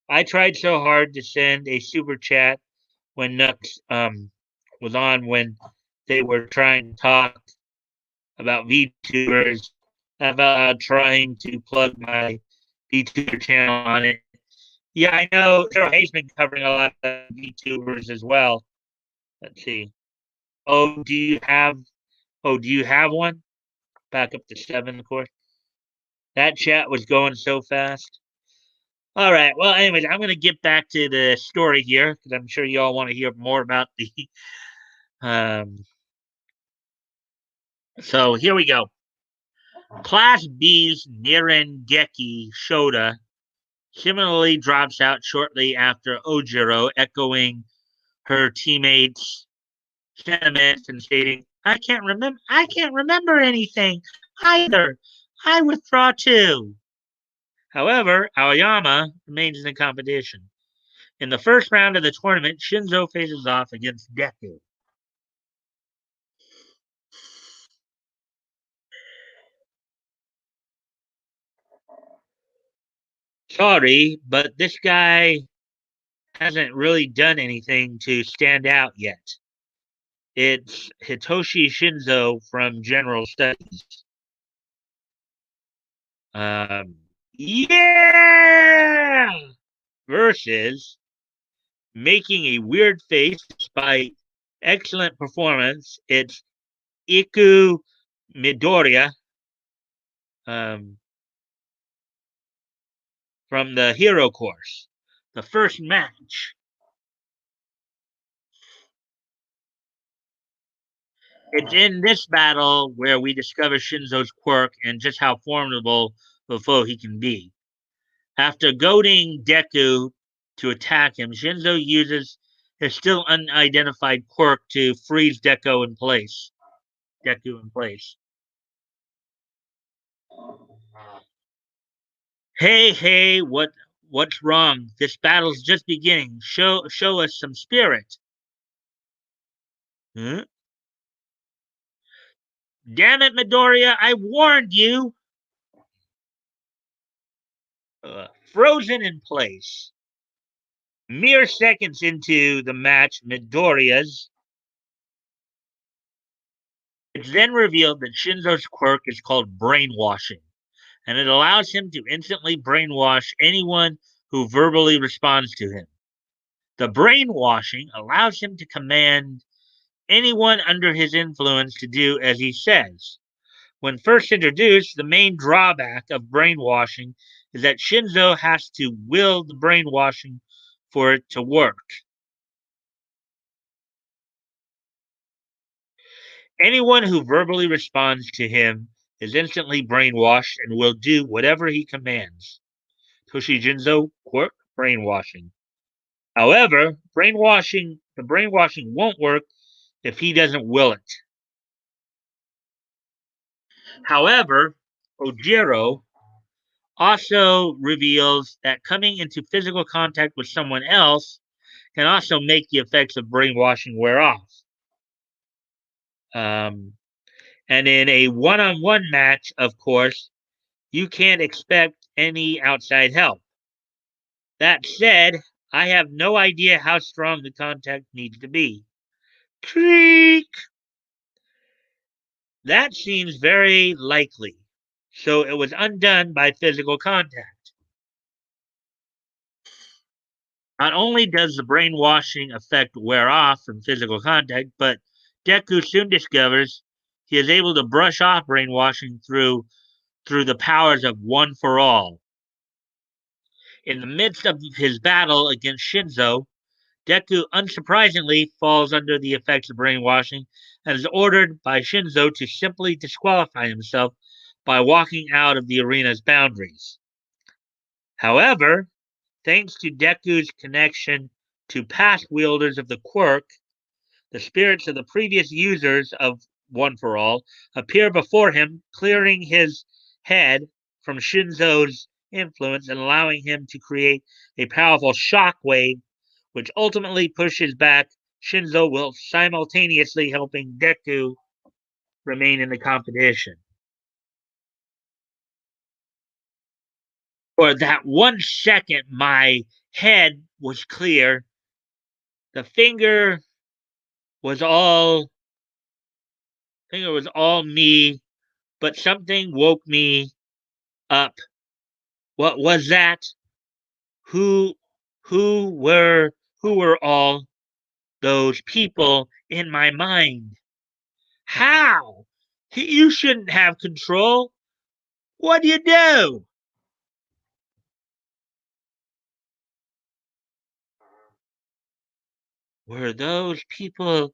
S1: I tried so hard to send a super chat when Nux was on when they were trying to talk about VTubers, about trying to plug my VTuber channel on it. Yeah, I know Sarah Hayes been covering a lot of VTubers as well. Let's see. Oh, do you have? Oh, do you have one? Back up to 7, of course. That chat was going so fast. All right. Well, anyways, I'm going to get back to the story here because I'm sure you all want to hear more about the. Um, so here we go. Class B's Nirengeki Shoda similarly drops out shortly after Ojiro, echoing her teammates' sentiments and stating, I can't remember anything either. I withdraw too." However, Aoyama remains in the competition. In the first round of the tournament, Shinzo faces off against Deku. Sorry, but this guy hasn't really done anything to stand out yet. It's Hitoshi Shinzo from General Studies. Um, yeah! Versus making a weird face despite excellent performance. It's Iku Midoriya um, from the Hero Course. The first match. It's in this battle where we discover Shinzo's quirk and just how formidable of a foe he can be. After goading Deku to attack him, Shinzo uses his still unidentified quirk to freeze Deku in place. Hey, what's wrong? This battle's just beginning. Show us some spirit. Huh? Damn it, Midoriya, I warned you. Frozen in place. Mere seconds into the match, Midoriya's. It's then revealed that Shinzo's quirk is called brainwashing, and it allows him to instantly brainwash anyone who verbally responds to him. The brainwashing allows him to command anyone under his influence to do as he says. When first introduced, the main drawback of brainwashing is that Shinzo has to will the brainwashing for it to work. Anyone who verbally responds to him is instantly brainwashed and will do whatever he commands. Toshijinzo quirk brainwashing. However, the brainwashing won't work if he doesn't will it. However, Ojiro also reveals that coming into physical contact with someone else can also make the effects of brainwashing wear off. Um, and in a one on one match, of course, you can't expect any outside help. That said, I have no idea how strong the contact needs to be. Creak! That seems very likely. So it was undone by physical contact. Not only does the brainwashing effect wear off from physical contact, but Deku soon discovers he is able to brush off brainwashing through the powers of One for All. In the midst of his battle against Shinzo, Deku unsurprisingly falls under the effects of brainwashing and is ordered by Shinzo to simply disqualify himself by walking out of the arena's boundaries. However, thanks to Deku's connection to past wielders of the quirk, the spirits of the previous users of One for All appear before him, clearing his head from Shinzo's influence and allowing him to create a powerful shockwave, which ultimately pushes back Shinzo while simultaneously helping Deku remain in the competition. For that 1 second, my head was clear. The was all finger was all me, but something woke me up. What was that? Who who were who were all those people in my mind? How? You shouldn't have control. What do you do? Were those people?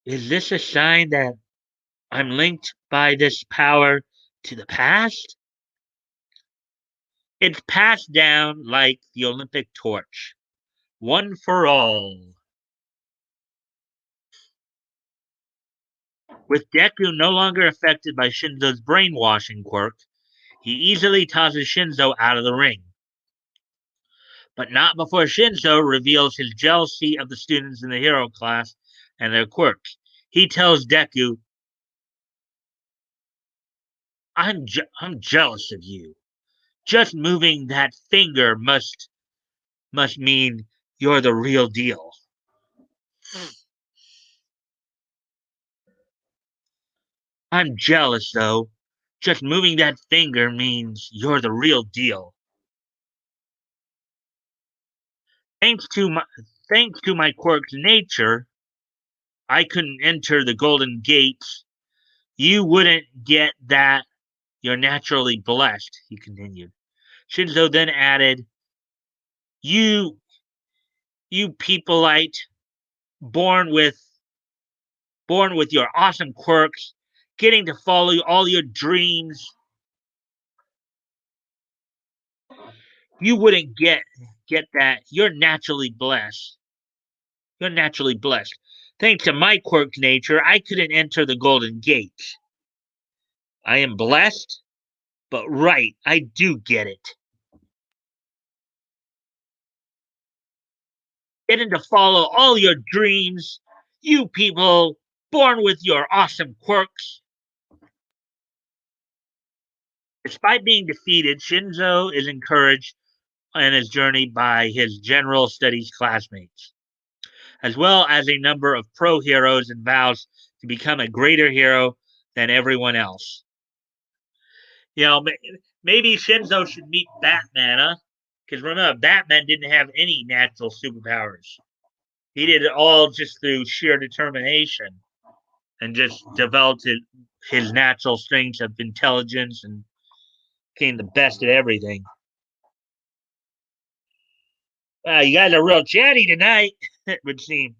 S1: Is this a sign that I'm linked by this power to the past? It's passed down like the Olympic torch, one for all. With Deku no longer affected by Shinzo's brainwashing quirk, he easily tosses Shinzo out of the ring. But not before Shinzo reveals his jealousy of the students in the hero class and their quirks. He tells Deku, I'm jealous of you. Just moving that finger must mean you're the real deal. I'm jealous though. Just moving that finger means you're the real deal. Thanks to my thanks to my quirk's nature, I couldn't enter the golden gates. You wouldn't get that. You're naturally blessed, he continued. Shinzo then added, You you peopleite, born with born with your awesome quirks, getting to follow all your dreams. You wouldn't get that. You're naturally blessed. Thanks to my quirk's nature, I couldn't enter the golden gates. I am blessed, but right, I do get it. Getting to follow all your dreams, you people born with your awesome quirks. Despite being defeated, Shinzo is encouraged on his journey by his general studies classmates, as well as a number of pro heroes, and vows to become a greater hero than everyone else. You know, maybe Shinzo should meet Batman, huh? Because remember, Batman didn't have any natural superpowers. He did it all just through sheer determination and just developed his natural strengths of intelligence and became the best at everything. You guys are real chatty tonight, it would seem.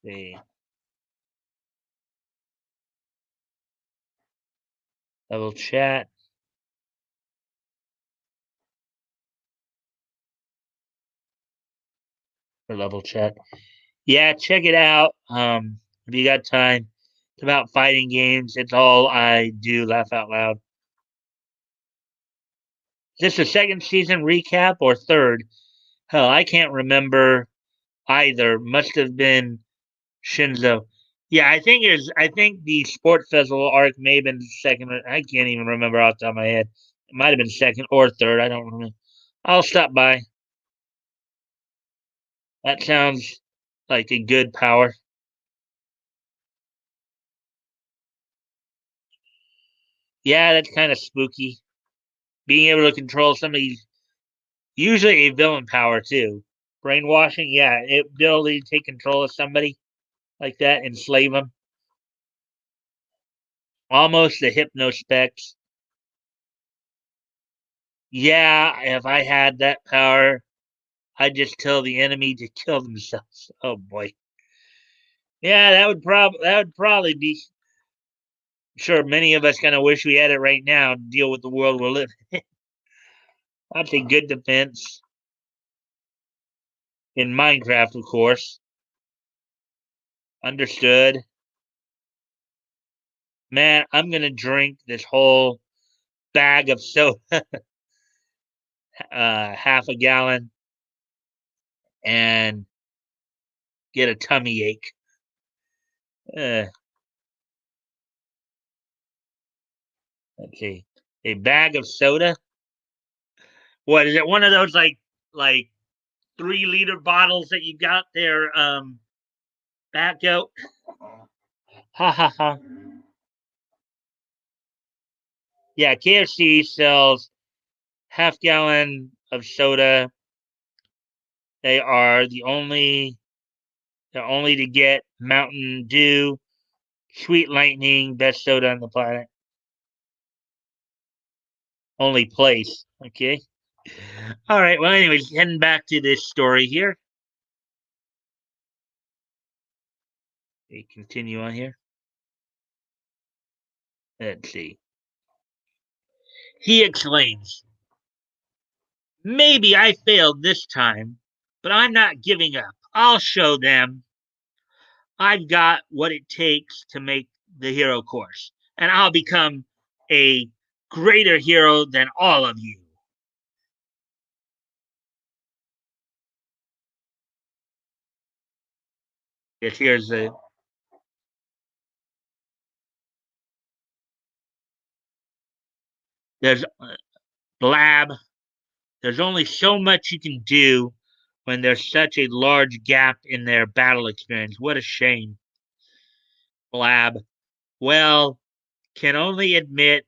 S1: See. Level chat. Or level chat. Yeah, check it out. If you got time. It's about fighting games. It's all I do. Laugh out loud. Is this the second season recap or third? Hell, I can't remember either. Must have been Shinzo. Yeah, I think the Sport Festival arc may have been second. I can't even remember off the top of my head. It might have been second or third. I don't remember. I'll stop by. That sounds like a good power. Yeah, that's kind of spooky. Being able to control somebody's usually a villain power too. Brainwashing, yeah, it ability to take control of somebody like that, enslave them. Almost the hypnospecs. Yeah, if I had that power, I'd just tell the enemy to kill themselves. Oh boy. Yeah, that would probably be sure many of us kind of wish we had it right now to deal with the world we're living in. That's a good defense. In Minecraft, of course. Understood. Man, I'm gonna drink this whole bag of soda, half a gallon, and get a tummy ache. Uh, let's see. A bag of soda. What is it? One of those like 3 liter bottles that you got there back out. Ha ha ha. Yeah, KFC sells half gallon of soda. They are they're only to get Mountain Dew, Sweet Lightning, best soda on the planet. Only place. Okay. All right. Well, anyways, heading back to this story here. We continue on here. Let's see. He exclaims, maybe I failed this time, but I'm not giving up. I'll show them I've got what it takes to make the hero course, and I'll become a greater hero than all of you. Yes, here's the there's Blab. There's only so much you can do when there's such a large gap in their battle experience. What a shame. Blab. Well, can only admit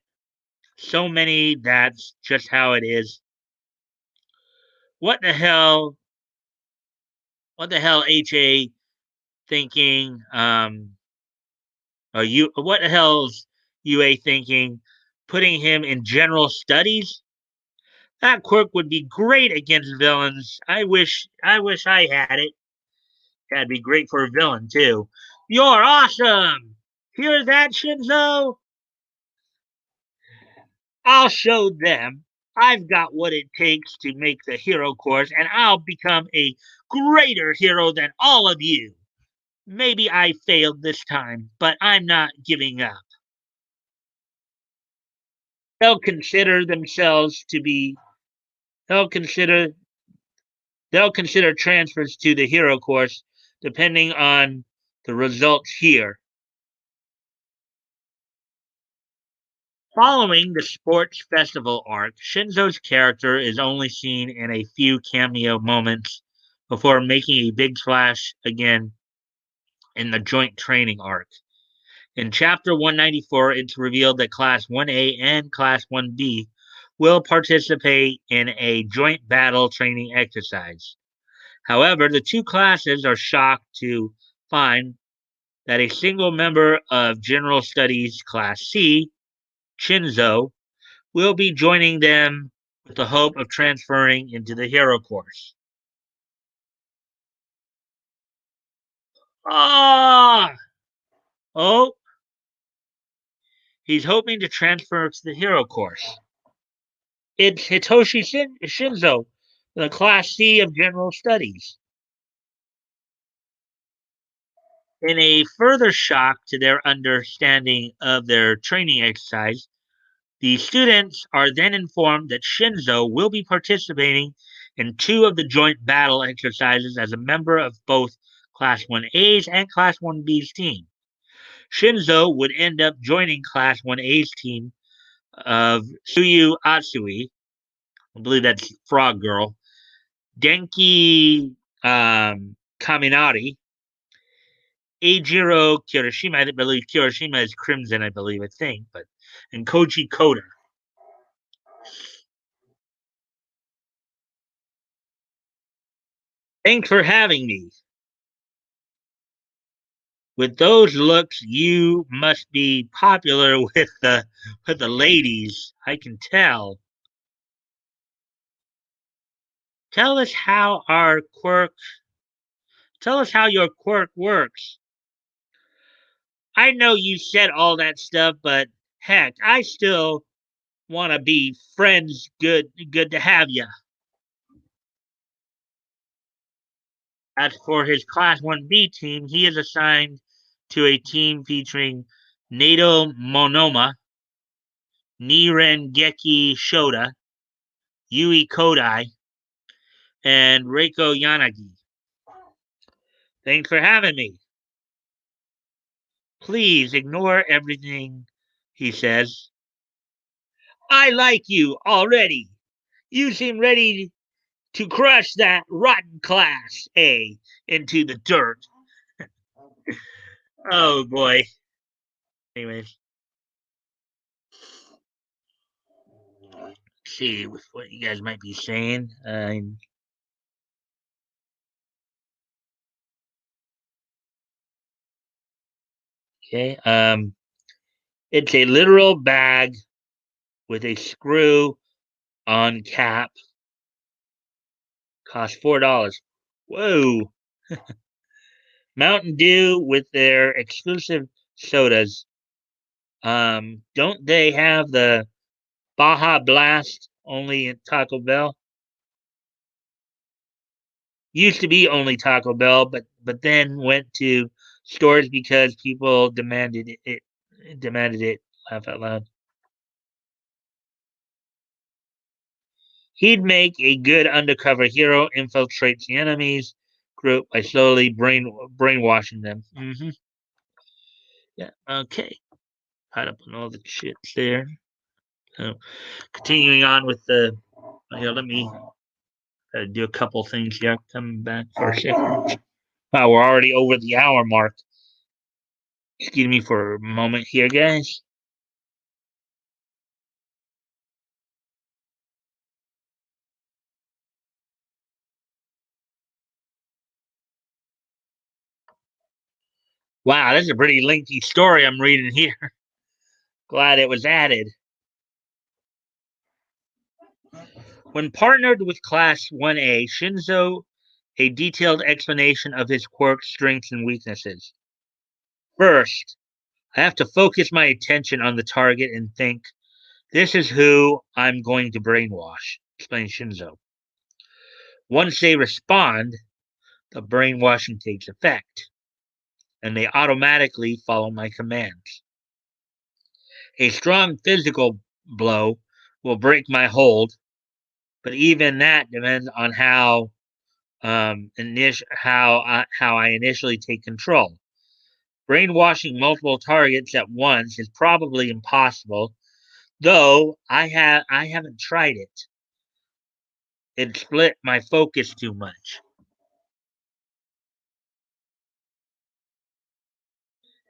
S1: so many that's just how it is. What the hell? What the hell, HA thinking? You what the hell's UA thinking? Putting him in general studies? That quirk would be great against villains. I wish I had it. That'd be great for a villain too. You're awesome. Hear that, Shinzo? I'll show them I've got what it takes to make the hero course, and I'll become a greater hero than all of you. Maybe I failed this time, but I'm not giving up. They'll consider themselves to be they'll consider they'll consider transfers to the hero course depending on the results here. Following the sports festival arc, Shinzo's character is only seen in a few cameo moments before making a big splash again in the joint training arc. In Chapter 194, it's revealed that Class 1A and Class 1B will participate in a joint battle training exercise. However, the two classes are shocked to find that a single member of General Studies Class C, Shinzo, will be joining them with the hope of transferring into the hero course. Ah! Oh, he's hoping to transfer to the hero course. It's Shinzo, the Class C of General Studies. In a further shock to their understanding of their training exercise, the students are then informed that Shinzo will be participating in two of the joint battle exercises as a member of both Class 1A's and Class 1B's team. Shinzo would end up joining Class 1A's team of Suyu Atsui, I believe that's Frog Girl, Denki Kaminari, Eijiro Kirishima. I believe Kirishima is Crimson, I think, and Koji Koda. Thanks for having me. With those looks, you must be popular with the ladies. I can tell. Tell us how our quirk. Tell us how your quirk works. I know you said all that stuff, but heck, I still want to be friends. Good to have you. As for his Class 1B team, he is assigned to a team featuring Nato Monoma, Nirengeki Shota, Yui Kodai, and Reiko Yanagi. Thanks for having me. Please ignore everything he says. I like you already. You seem ready to crush that rotten Class A into the dirt. Oh boy. Anyways, let's see with what you guys might be saying. Okay. It's a literal bag with a screw on cap. Cost $4. Whoa. Mountain Dew with their exclusive sodas. Don't they have the Baja Blast only at Taco Bell? Used to be only Taco Bell, but then went to stores because people demanded it. Demanded it. Laugh out loud. He'd make a good undercover hero, infiltrates the enemies group by slowly brainwashing them. Yeah. Okay. Caught up on all the shits there. So, continuing on with the. Here, let me do a couple things here. Coming back for a second. Wow, we're already over the hour mark. Excuse me for a moment here, guys. Wow, this is a pretty lengthy story I'm reading here. Glad it was added. When partnered with Class 1A, Shinzo a detailed explanation of his quirks, strengths, and weaknesses. First, I have to focus my attention on the target and think, this is who I'm going to brainwash, explains Shinzo. Once they respond, the brainwashing takes effect, and they automatically follow my commands. A strong physical blow will break my hold, but even that depends on how I initially take control. Brainwashing multiple targets at once is probably impossible, Though I haven't tried it. It split my focus too much.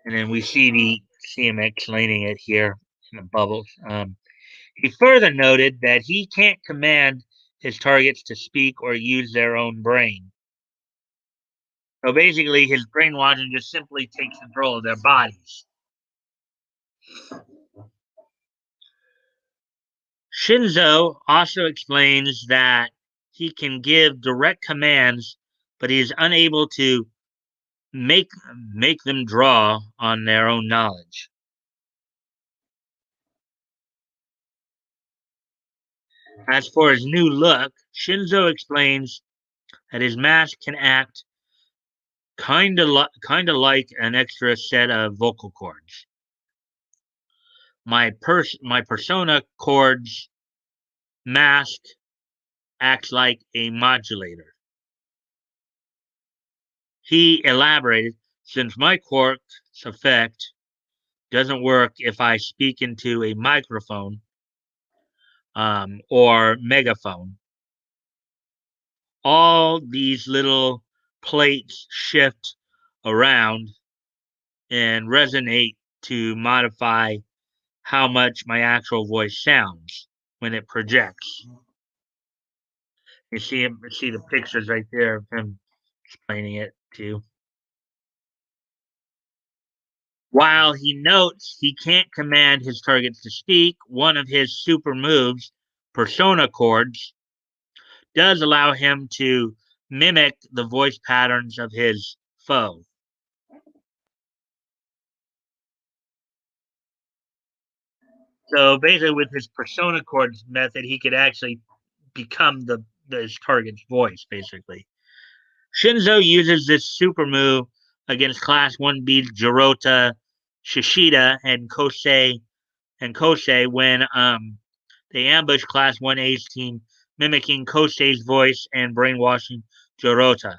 S1: And then we see him explaining it here in the bubbles. He further noted that he can't command his targets to speak or use their own brain. So basically, his brainwashing just simply takes control of their bodies. Shinzo also explains that he can give direct commands, but he is unable to make make them draw on their own knowledge. As for his new look, Shinzo explains that his mask can act kind of like an extra set of vocal cords. My persona chords mask acts like a modulator. He elaborated, since my quark's effect doesn't work if I speak into a microphone or megaphone. All these little plates shift around and resonate to modify how much my actual voice sounds when it projects. See the pictures right there of him explaining it too. While he notes he can't command his targets to speak, one of his super moves, persona chords, does allow him to mimic the voice patterns of his foe. So basically, with his persona chords method, he could actually become his target's voice, basically. Shinzo uses this super move against Class 1B Jirota, Shishida, and Kosei when they ambush Class 1A's team, mimicking Kosei's voice and brainwashing Jirota.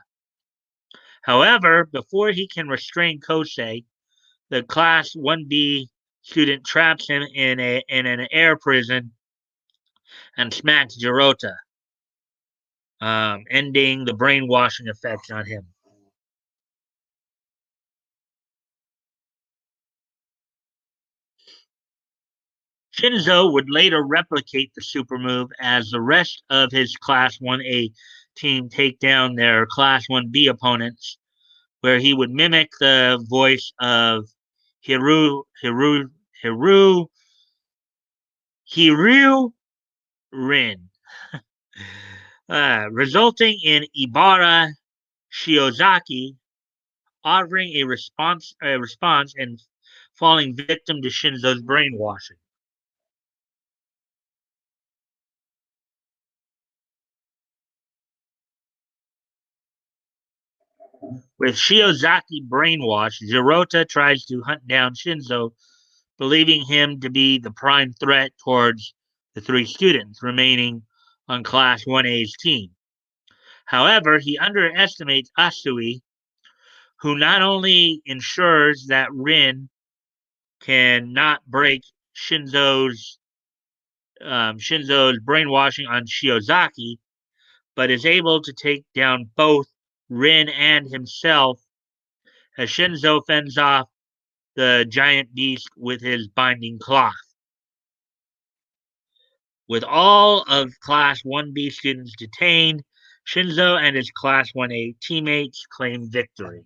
S1: However, before he can restrain Kosei, the Class 1B student traps him in an air prison and smacks Jirota, ending the brainwashing effects on him. Shinzo would later replicate the super move as the rest of his Class 1A team take down their Class 1B opponents, where he would mimic the voice of Hiru Rin, resulting in Ibara Shiozaki offering a response and falling victim to Shinzo's brainwashing. With Shiozaki brainwashed, Zirota tries to hunt down Shinzo, believing him to be the prime threat towards the three students remaining on Class 1A's team. However, he underestimates Asui, who not only ensures that Rin cannot break Shinzo's brainwashing on Shiozaki, but is able to take down both Rin and himself as Shinzo fends off the giant beast with his binding cloth. With all of Class 1B students detained, Shinzo and his Class 1A teammates claim victory.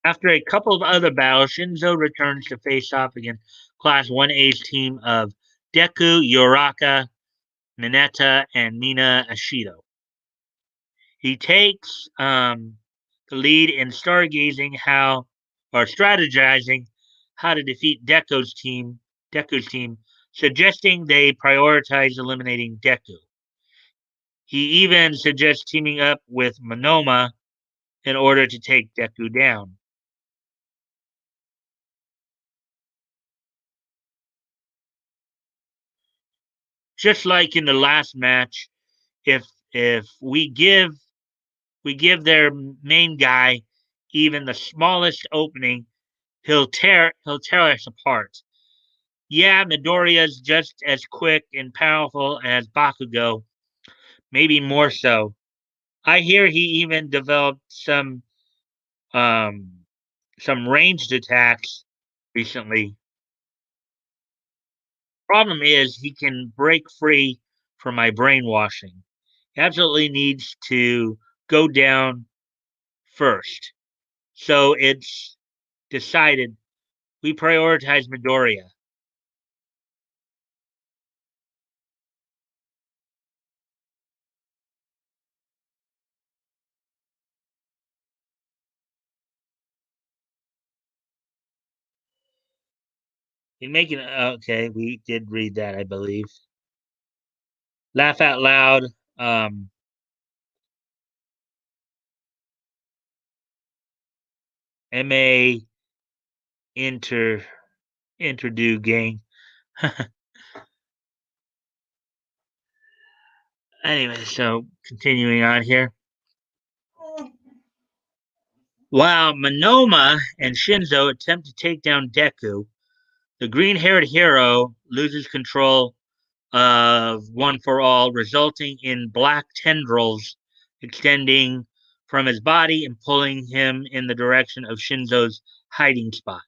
S1: After a couple of other battles, Shinzo returns to face off against Class 1A's team of Deku, Yoraka, Mineta, and Mina Ashido. He takes the lead in strategizing how to defeat Deku's team, suggesting they prioritize eliminating Deku. He even suggests teaming up with Monoma in order to take Deku down. Just like in the last match, if we give their main guy even the smallest opening, he'll tear us apart. Yeah, Midoriya's just as quick and powerful as Bakugo, maybe more so. I hear he even developed um some ranged attacks recently. Problem is he can break free from my brainwashing. He absolutely needs to go down first. So it's decided we prioritize Midoriya. We making okay. We did read that, I believe. Laugh out loud. Um, Ma inter interdo gang. Anyway, so continuing on here. While Monoma and Shinzo attempt to take down Deku, the green-haired hero loses control of One for All, resulting in black tendrils extending from his body and pulling him in the direction of Shinzo's hiding spot.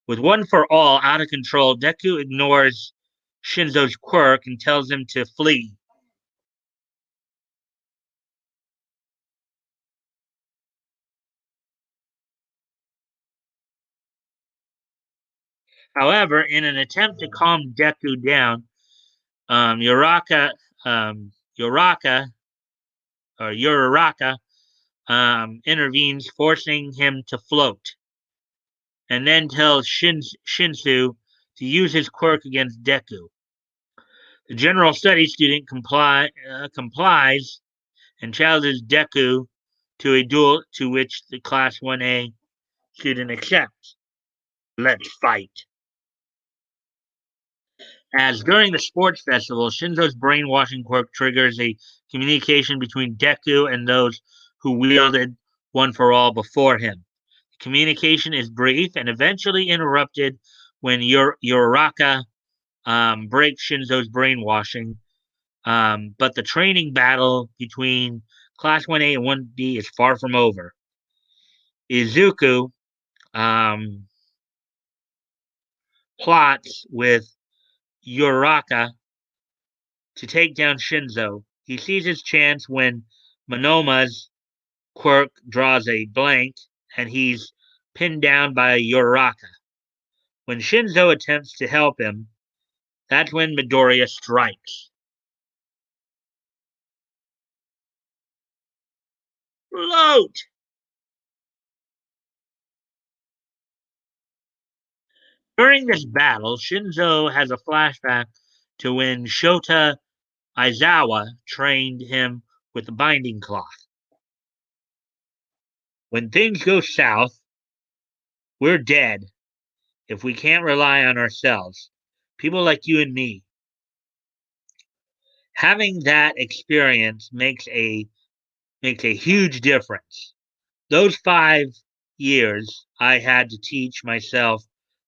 S1: With One for All out of control, Deku ignores Shinzo's quirk and tells him to flee. However, in an attempt to calm Deku down, um, Yoraka, Yoraka, or Uraraka intervenes, forcing him to float, and then tells Shinsu to use his quirk against Deku. The general studies student complies and challenges Deku to a duel, to which the Class 1A student accepts. Let's fight. As during the sports festival, Shinzo's brainwashing quirk triggers a communication between Deku and those who wielded One for All before him. The communication is brief and eventually interrupted when Uraraka breaks Shinzo's brainwashing. But the training battle between Class 1A and 1B is far from over. Izuku um, plots with Uraraka to take down Shinzo. He sees his chance when Monoma's quirk draws a blank and he's pinned down by Uraraka. When Shinzo attempts to help him, that's when Midoriya strikes. Float! During this battle, Shinzo has a flashback to when Shota Aizawa trained him with the binding cloth. When things go south, we're dead if we can't rely on ourselves. People like you and me. Having that experience makes a huge difference. Those 5 years I had to teach myself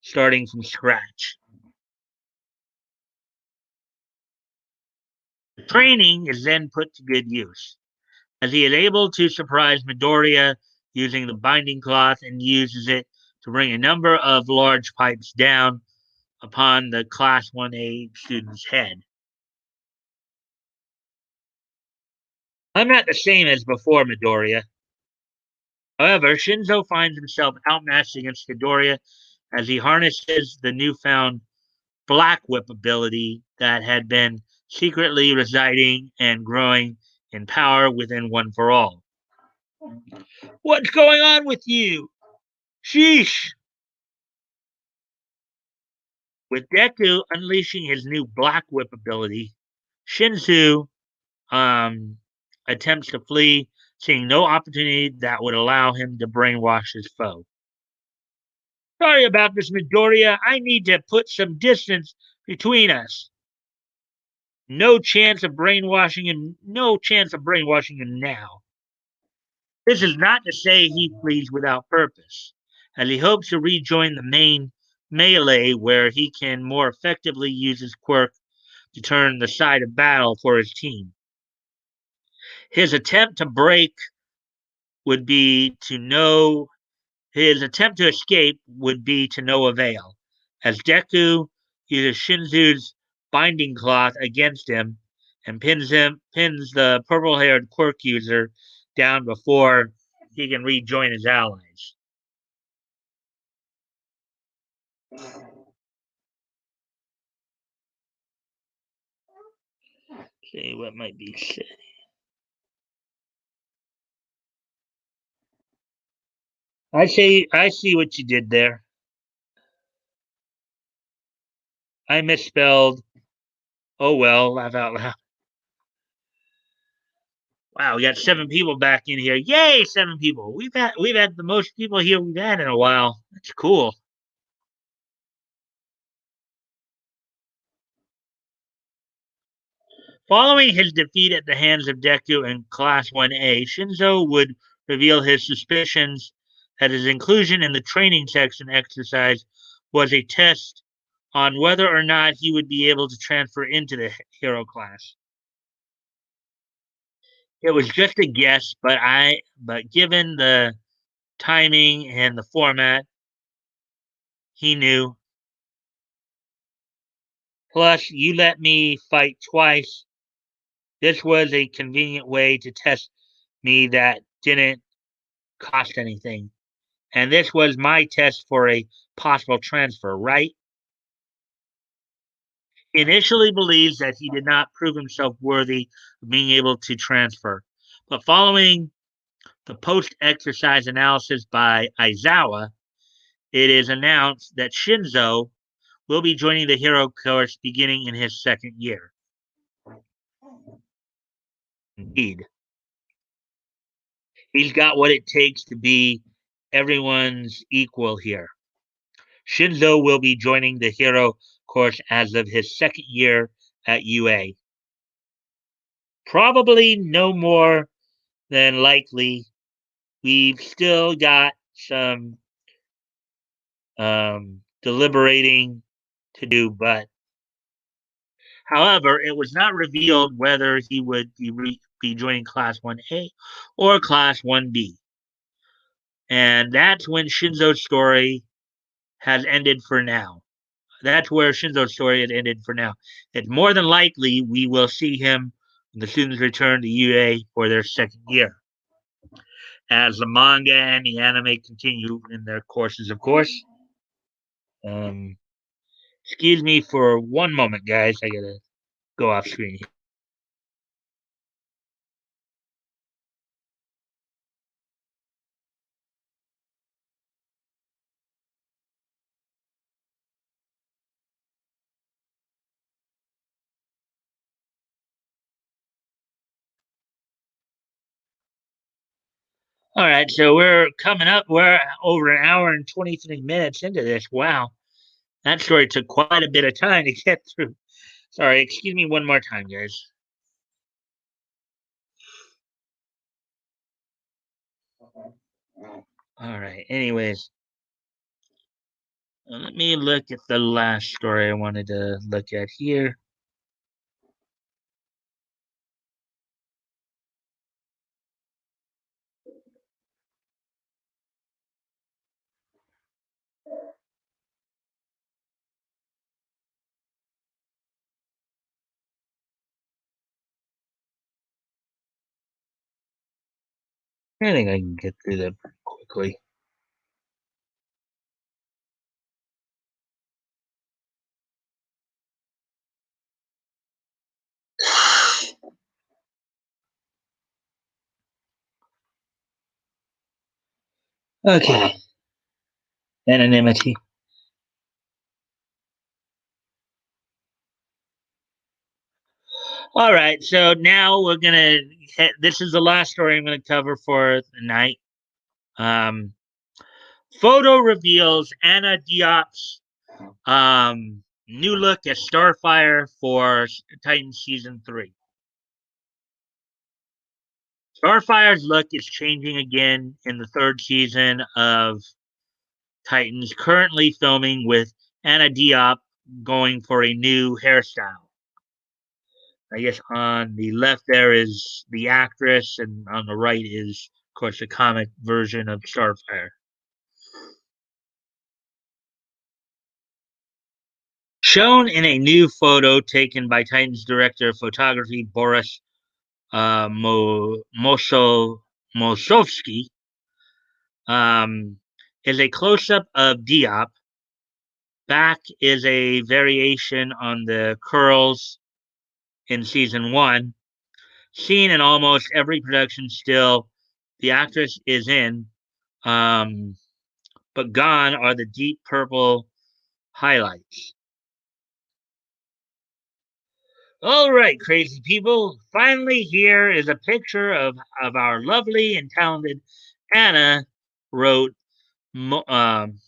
S1: starting from scratch. Training is then put to good use, as he is able to surprise Midoriya using the binding cloth and uses it to bring a number of large pipes down upon the Class 1A student's head. I'm not the same as before, Midoriya. However, Shinzo finds himself outmatched against Midoriya as he harnesses the newfound Black Whip ability that had been secretly residing and growing in power within One for All. What's going on with you? Sheesh! With Deku unleashing his new Black Whip ability, Shinzu um, attempts to flee, seeing no opportunity that would allow him to brainwash his foe. Sorry about this, Midoriya. I need to put some distance between us. No chance of brainwashing him. No chance of brainwashing him now. This is not to say he flees without purpose, as he hopes to rejoin the main melee where he can more effectively use his quirk to turn the side of battle for his team. His attempt to break would be to no His attempt to escape would be to no avail, as Deku uses Shinzu's binding cloth against him and pins the purple-haired quirk user down before he can rejoin his allies. See what might be said. I see what you did there. I misspelled. Oh well, laugh out loud. Wow, we got 7 people back in here. Yay, 7 people. We've had the most people here we've had in a while. That's cool. Following his defeat at the hands of Deku in Class 1A, Shinzo would reveal his suspicions that his inclusion in the training section exercise was a test on whether or not he would be able to transfer into the hero class. It was just a guess, but given the timing and the format, he knew. Plus, you let me fight twice. This was a convenient way to test me that didn't cost anything. And this was my test for a possible transfer, right? He initially believes that he did not prove himself worthy of being able to transfer. But following the post exercise analysis by Aizawa, it is announced that Shinzo will be joining the hero course beginning in his second year. Indeed. He's got what it takes to be everyone's equal here. Shinzo will be joining the hero course as of his second year at UA. Probably no more than likely. We've still got some deliberating to do, but however, it was not revealed whether he would be joining Class 1A or Class 1B. And that's when Shinzo's story has ended for now. That's where Shinzo's story had ended for now. It's more than likely we will see him when the students return to UA for their second year. As the manga and the anime continue in their courses, of course. Um, Excuse me for one moment, guys. I gotta go off screen. All right, so we're coming up. We're over an hour and 23 minutes into this. Wow, that story took quite a bit of time to get through. Sorry, excuse me one more time, guys. All right. Anyways, let me look at the last story I wanted to look at here. I think I can get through that quickly. Okay. Anonymity. All right, so now we're gonna. This is the last story I'm gonna cover for the night. Um, Photo reveals Anna Diop's new look as Starfire for Titan Season 3. Starfire's look is changing again in the third season of Titans, currently filming with Anna Diop going for a new hairstyle. I guess on the left there is the actress, and on the right is, of course, the comic version of Starfire. Shown in a new photo taken by Titans director of photography Boris Mosovsky, is a close up of Diop. Back is a variation on the curls in season one, seen in almost every production still the actress is in, um, but gone are the deep purple highlights. All right, crazy people. Finally, here is a picture of our lovely and talented Anna, wrote Mojovsky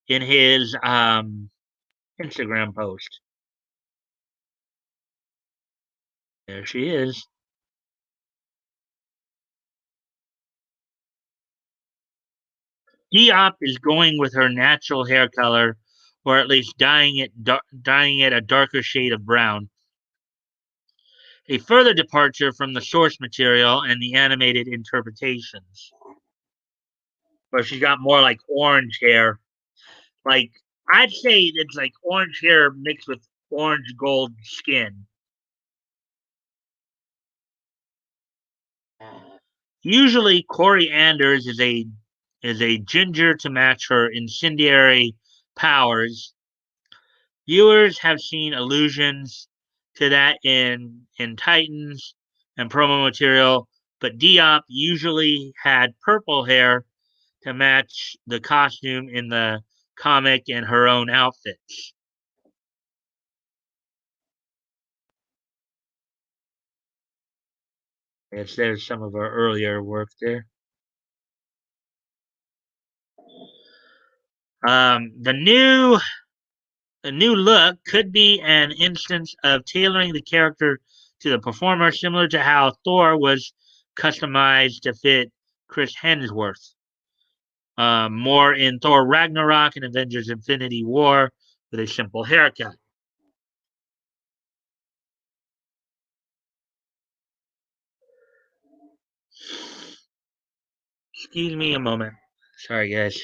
S1: in his Instagram post. There she is. Diop is going with her natural hair color, or at least dyeing it a darker shade of brown. A further departure from the source material and the animated interpretations, where she's got more like orange hair. Like, I'd say it's like orange hair mixed with orange gold skin. Usually, Corey Anders is a ginger to match her incendiary powers. Viewers have seen allusions to that in Titans and promo material, but Diop usually had purple hair to match the costume in the comic and her own outfits. Yes, there's some of her earlier work there. The new look could be an instance of tailoring the character to the performer, similar to how Thor was customized to fit Chris Hemsworth. More in Thor Ragnarok and Avengers Infinity War with a simple haircut. Excuse me a moment. Sorry, guys.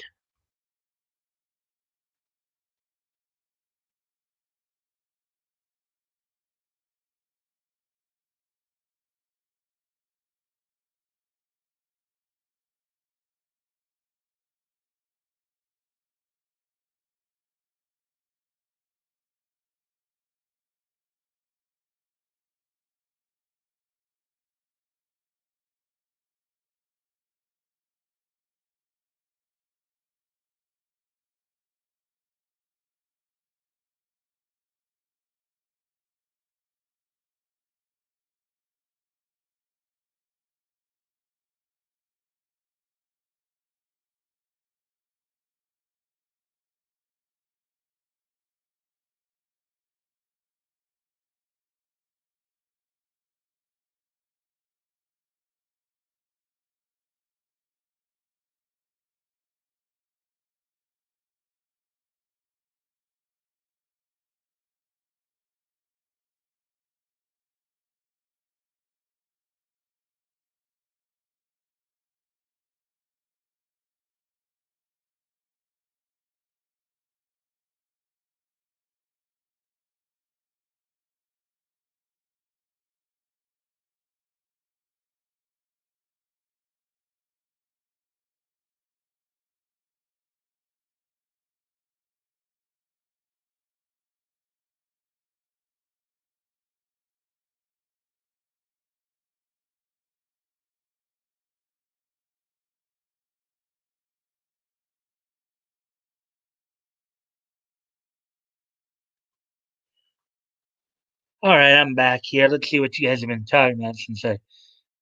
S1: All right, I'm back here. Let's see what you guys have been talking about since I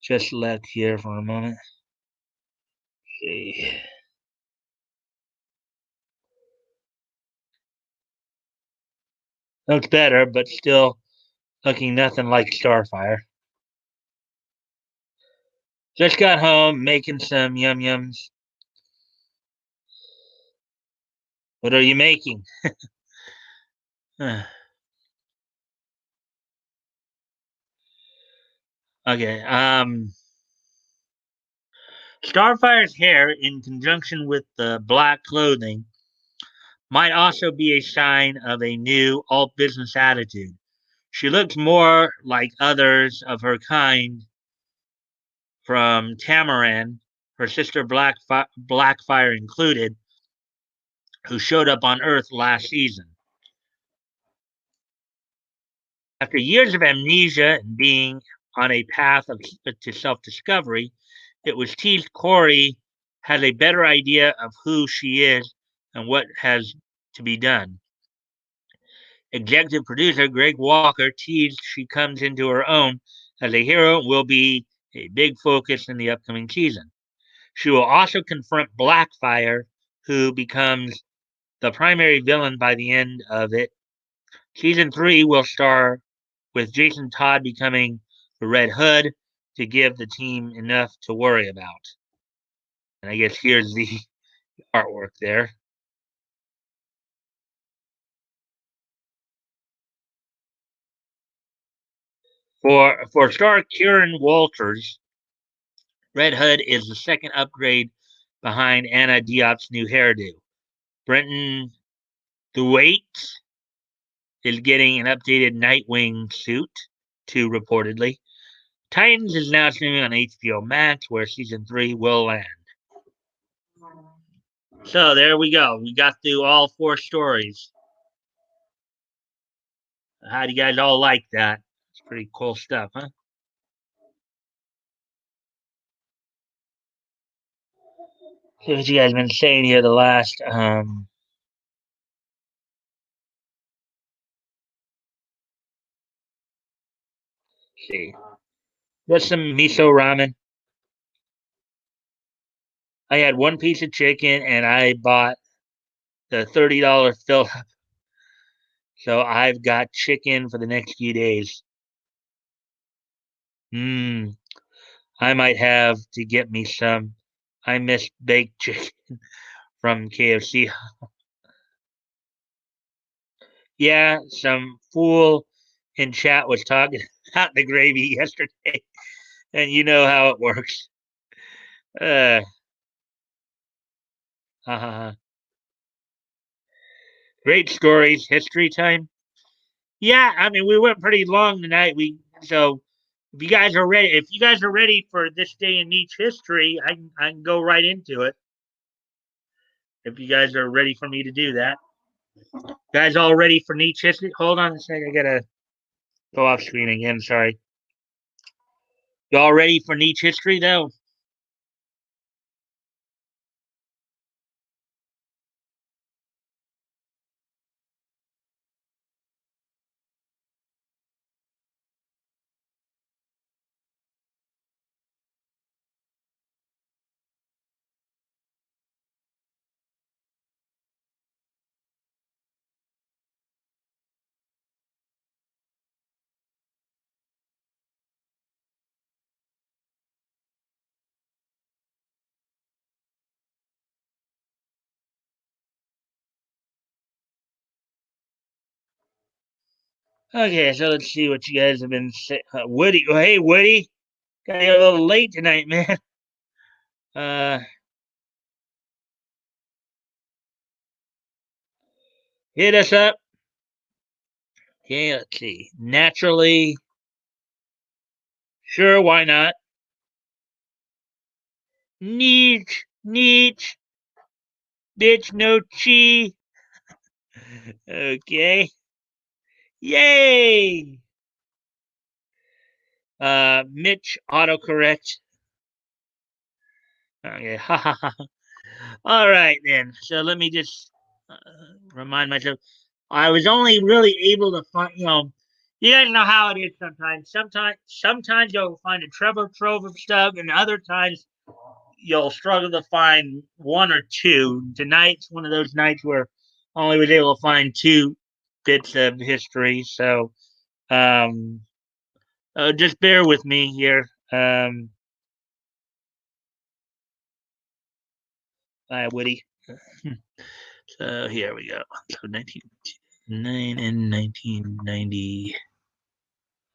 S1: just left here for a moment. Okay. Looks better, but still looking nothing like Starfire. Just got home, making some yum yums. What are you making? Okay. Starfire's hair, in conjunction with the black clothing, might also be a sign of a new alt business attitude. She looks more like others of her kind, from Tamaran, her sister Blackfire included, who showed up on Earth last season. After years of amnesia and being on a path to self discovery, it was teased Corey has a better idea of who she is and what has to be done. Executive producer Greg Walker teased she comes into her own as a hero and will be a big focus in the upcoming season. She will also confront Blackfire, who becomes the primary villain by the end of it. Season 3 will star with Jason Todd becoming the Red Hood to give the team enough to worry about. And I guess here's the artwork there. For star Kieran Walters, Red Hood is the second upgrade behind Anna Diop's new hairdo. Brenton Thwaites is getting an updated Nightwing suit, too, reportedly. Titans is now streaming on HBO Max, where season 3 will land. So there we go. We got through all 4 stories. How do you guys all like that? It's pretty cool stuff, huh? So what you guys been saying here the last see. Got some miso ramen. I had one piece of chicken and I bought the $30 fill up. So I've got chicken for the next few days. Mmm. I might have to get me some. I miss baked chicken from KFC. Yeah, some fool in chat was talking about the gravy yesterday, and you know how it works. Uh, uh, great stories, history time. Yeah, I mean we went pretty long tonight. So if you guys are ready for this day in each history, I can go right into it. If you guys are ready for me to do that, guys, all ready for Nietzsche history? Hold on a second, I gotta go off screen again. Sorry. Y'all ready for Nietzsche history though? Okay, so let's see what you guys have been saying. Woody, oh, hey Woody, got here a little late tonight, man. Uh, hit us up. Okay, let's see. Naturally, sure, why not? Neat, neat, bitch, no chi. Okay, yay. Mitch autocorrect. Okay, ha ha ha. All right then. So let me just uh, remind myself. I was only really able to find, you guys know how it is sometimes. Sometimes you'll find a treasure trove of stuff, and other times you'll struggle to find one or two. Tonight's one of those nights where I only was able to find 2 bits of history. So Um, just bear with me here. Hi, Woody. So here we go. So 1999 and 1990.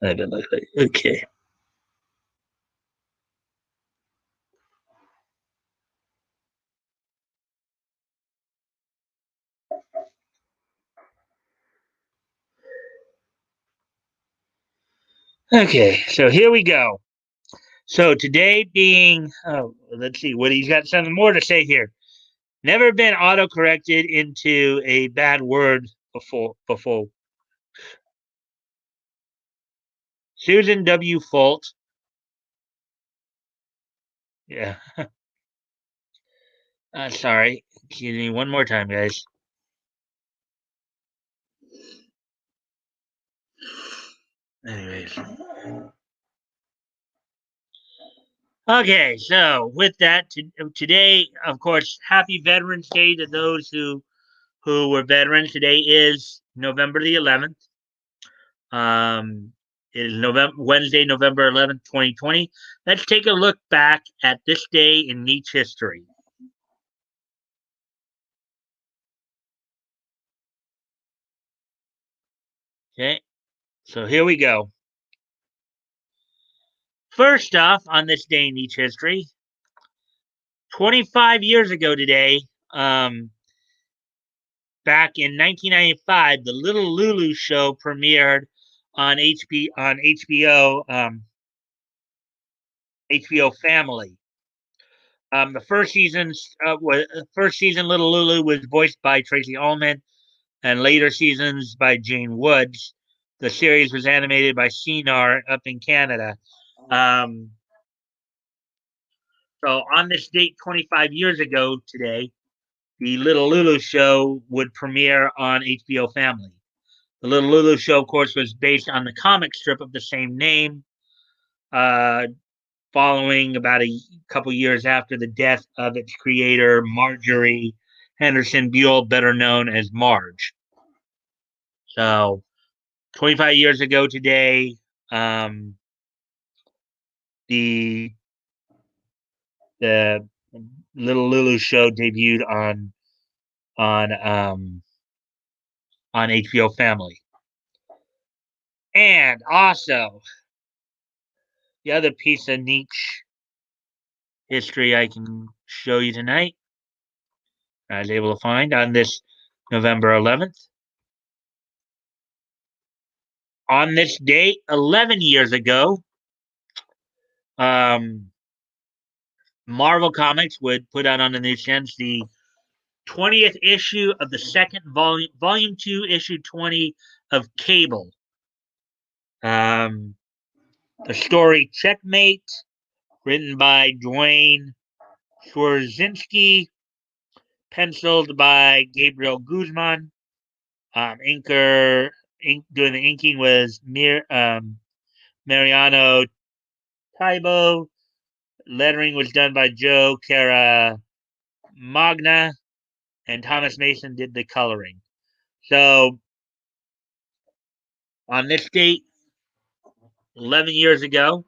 S1: I don't look like okay. Okay, so here we go. So today being, oh, let's see, Woody's got something more to say here. Never been auto corrected into a bad word before. Susan W. Fault. Yeah. Sorry. Excuse me one more time, guys. Anyways. Okay, so with that, today, of course, happy Veterans Day to those who were veterans. Today is November the 11th. It is Wednesday, November 11th, 2020. Let's take a look back at this day in Nietzsche history. Okay, so here we go. First off, on this day in Nietzsche history, 25 years ago today, back in 1995, the Little Lulu show premiered on HBO HBO Family. The first season Little Lulu was voiced by Tracy Ullman, and later seasons by Jane Woods. The series was animated by CNR up in Canada. Um, so on this date, 25 years ago today, the Little Lulu show would premiere on HBO Family. The Little Lulu show, of course, was based on the comic strip of the same name, uh, following about a couple years after the death of its creator, Marjorie Henderson Buell, better known as Marge. So 25 years ago today, um, the the Little Lulu show debuted on um, on HBO Family. And also, the other piece of niche history I can show you tonight, I was able to find on this November 11th. On this date, 11 years ago, um, Marvel Comics would put out on the newsstands the 20th issue of the second volume 2, issue 20 of Cable. The story Checkmate, written by Dwayne Schwarzinski, penciled by Gabriel Guzman. Doing the inking was Mariano Taibo. Lettering was done by Joe Caramagna, and Thomas Mason did the coloring. So on this date, 11 years ago,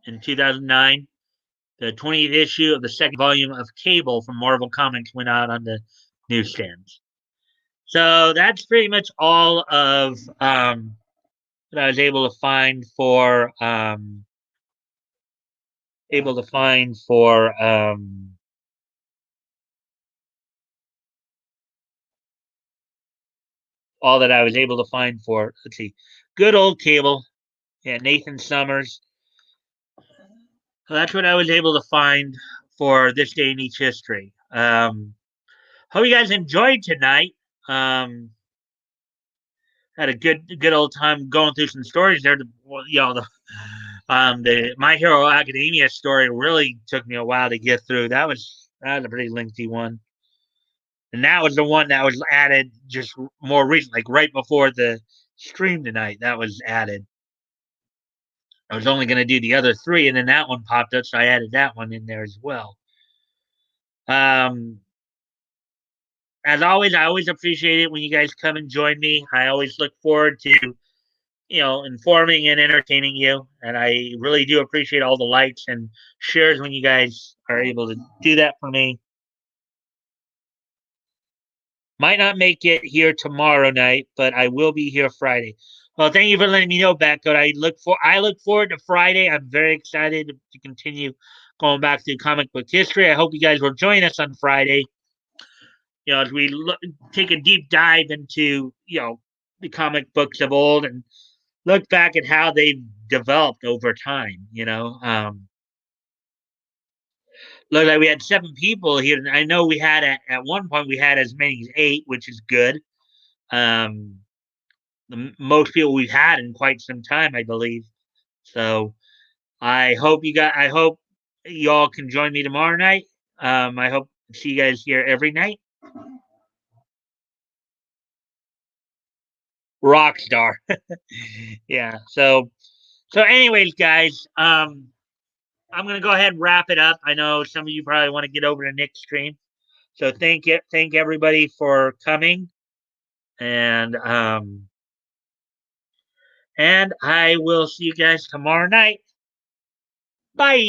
S1: in 2009, the 20th issue of the second volume of Cable from Marvel Comics went out on the newsstands. So that's pretty much all of what I was able to find for all that I was able to find for. Let's see, good old Cable. Yeah, Nathan Summers. So that's what I was able to find for this day in each history. Hope you guys enjoyed tonight. Had a good old time going through some stories there. The My Hero Academia story really took me a while to get through. That was a pretty lengthy one, and that was the one that was added just more recent, like right before the stream tonight. That was added. I was only going to do the other three, and then that one popped up, so I added that one in there as well. Um, as always, I always appreciate it when you guys come and join me. I always look forward to informing and entertaining you. And I really do appreciate all the likes and shares when you guys are able to do that for me. Might not make it here tomorrow night, but I will be here Friday. Well, thank you for letting me know, Becca. I look forward to Friday. I'm very excited to continue going back to comic book history. I hope you guys will join us on Friday. As we take a deep dive into the comic books of old and look back at how they've developed over time. Look like we had 7 people here. And I know we had at one point we had as many as 8, which is good. Um, the most people we've had in quite some time, I believe. So I hope y'all can join me tomorrow night. I hope to see you guys here every night. Rockstar. Yeah. So anyways, guys, I'm gonna go ahead and wrap it up. I know some of you probably want to get over to Nick's stream. So thank everybody for coming, and I will see you guys tomorrow night. Bye.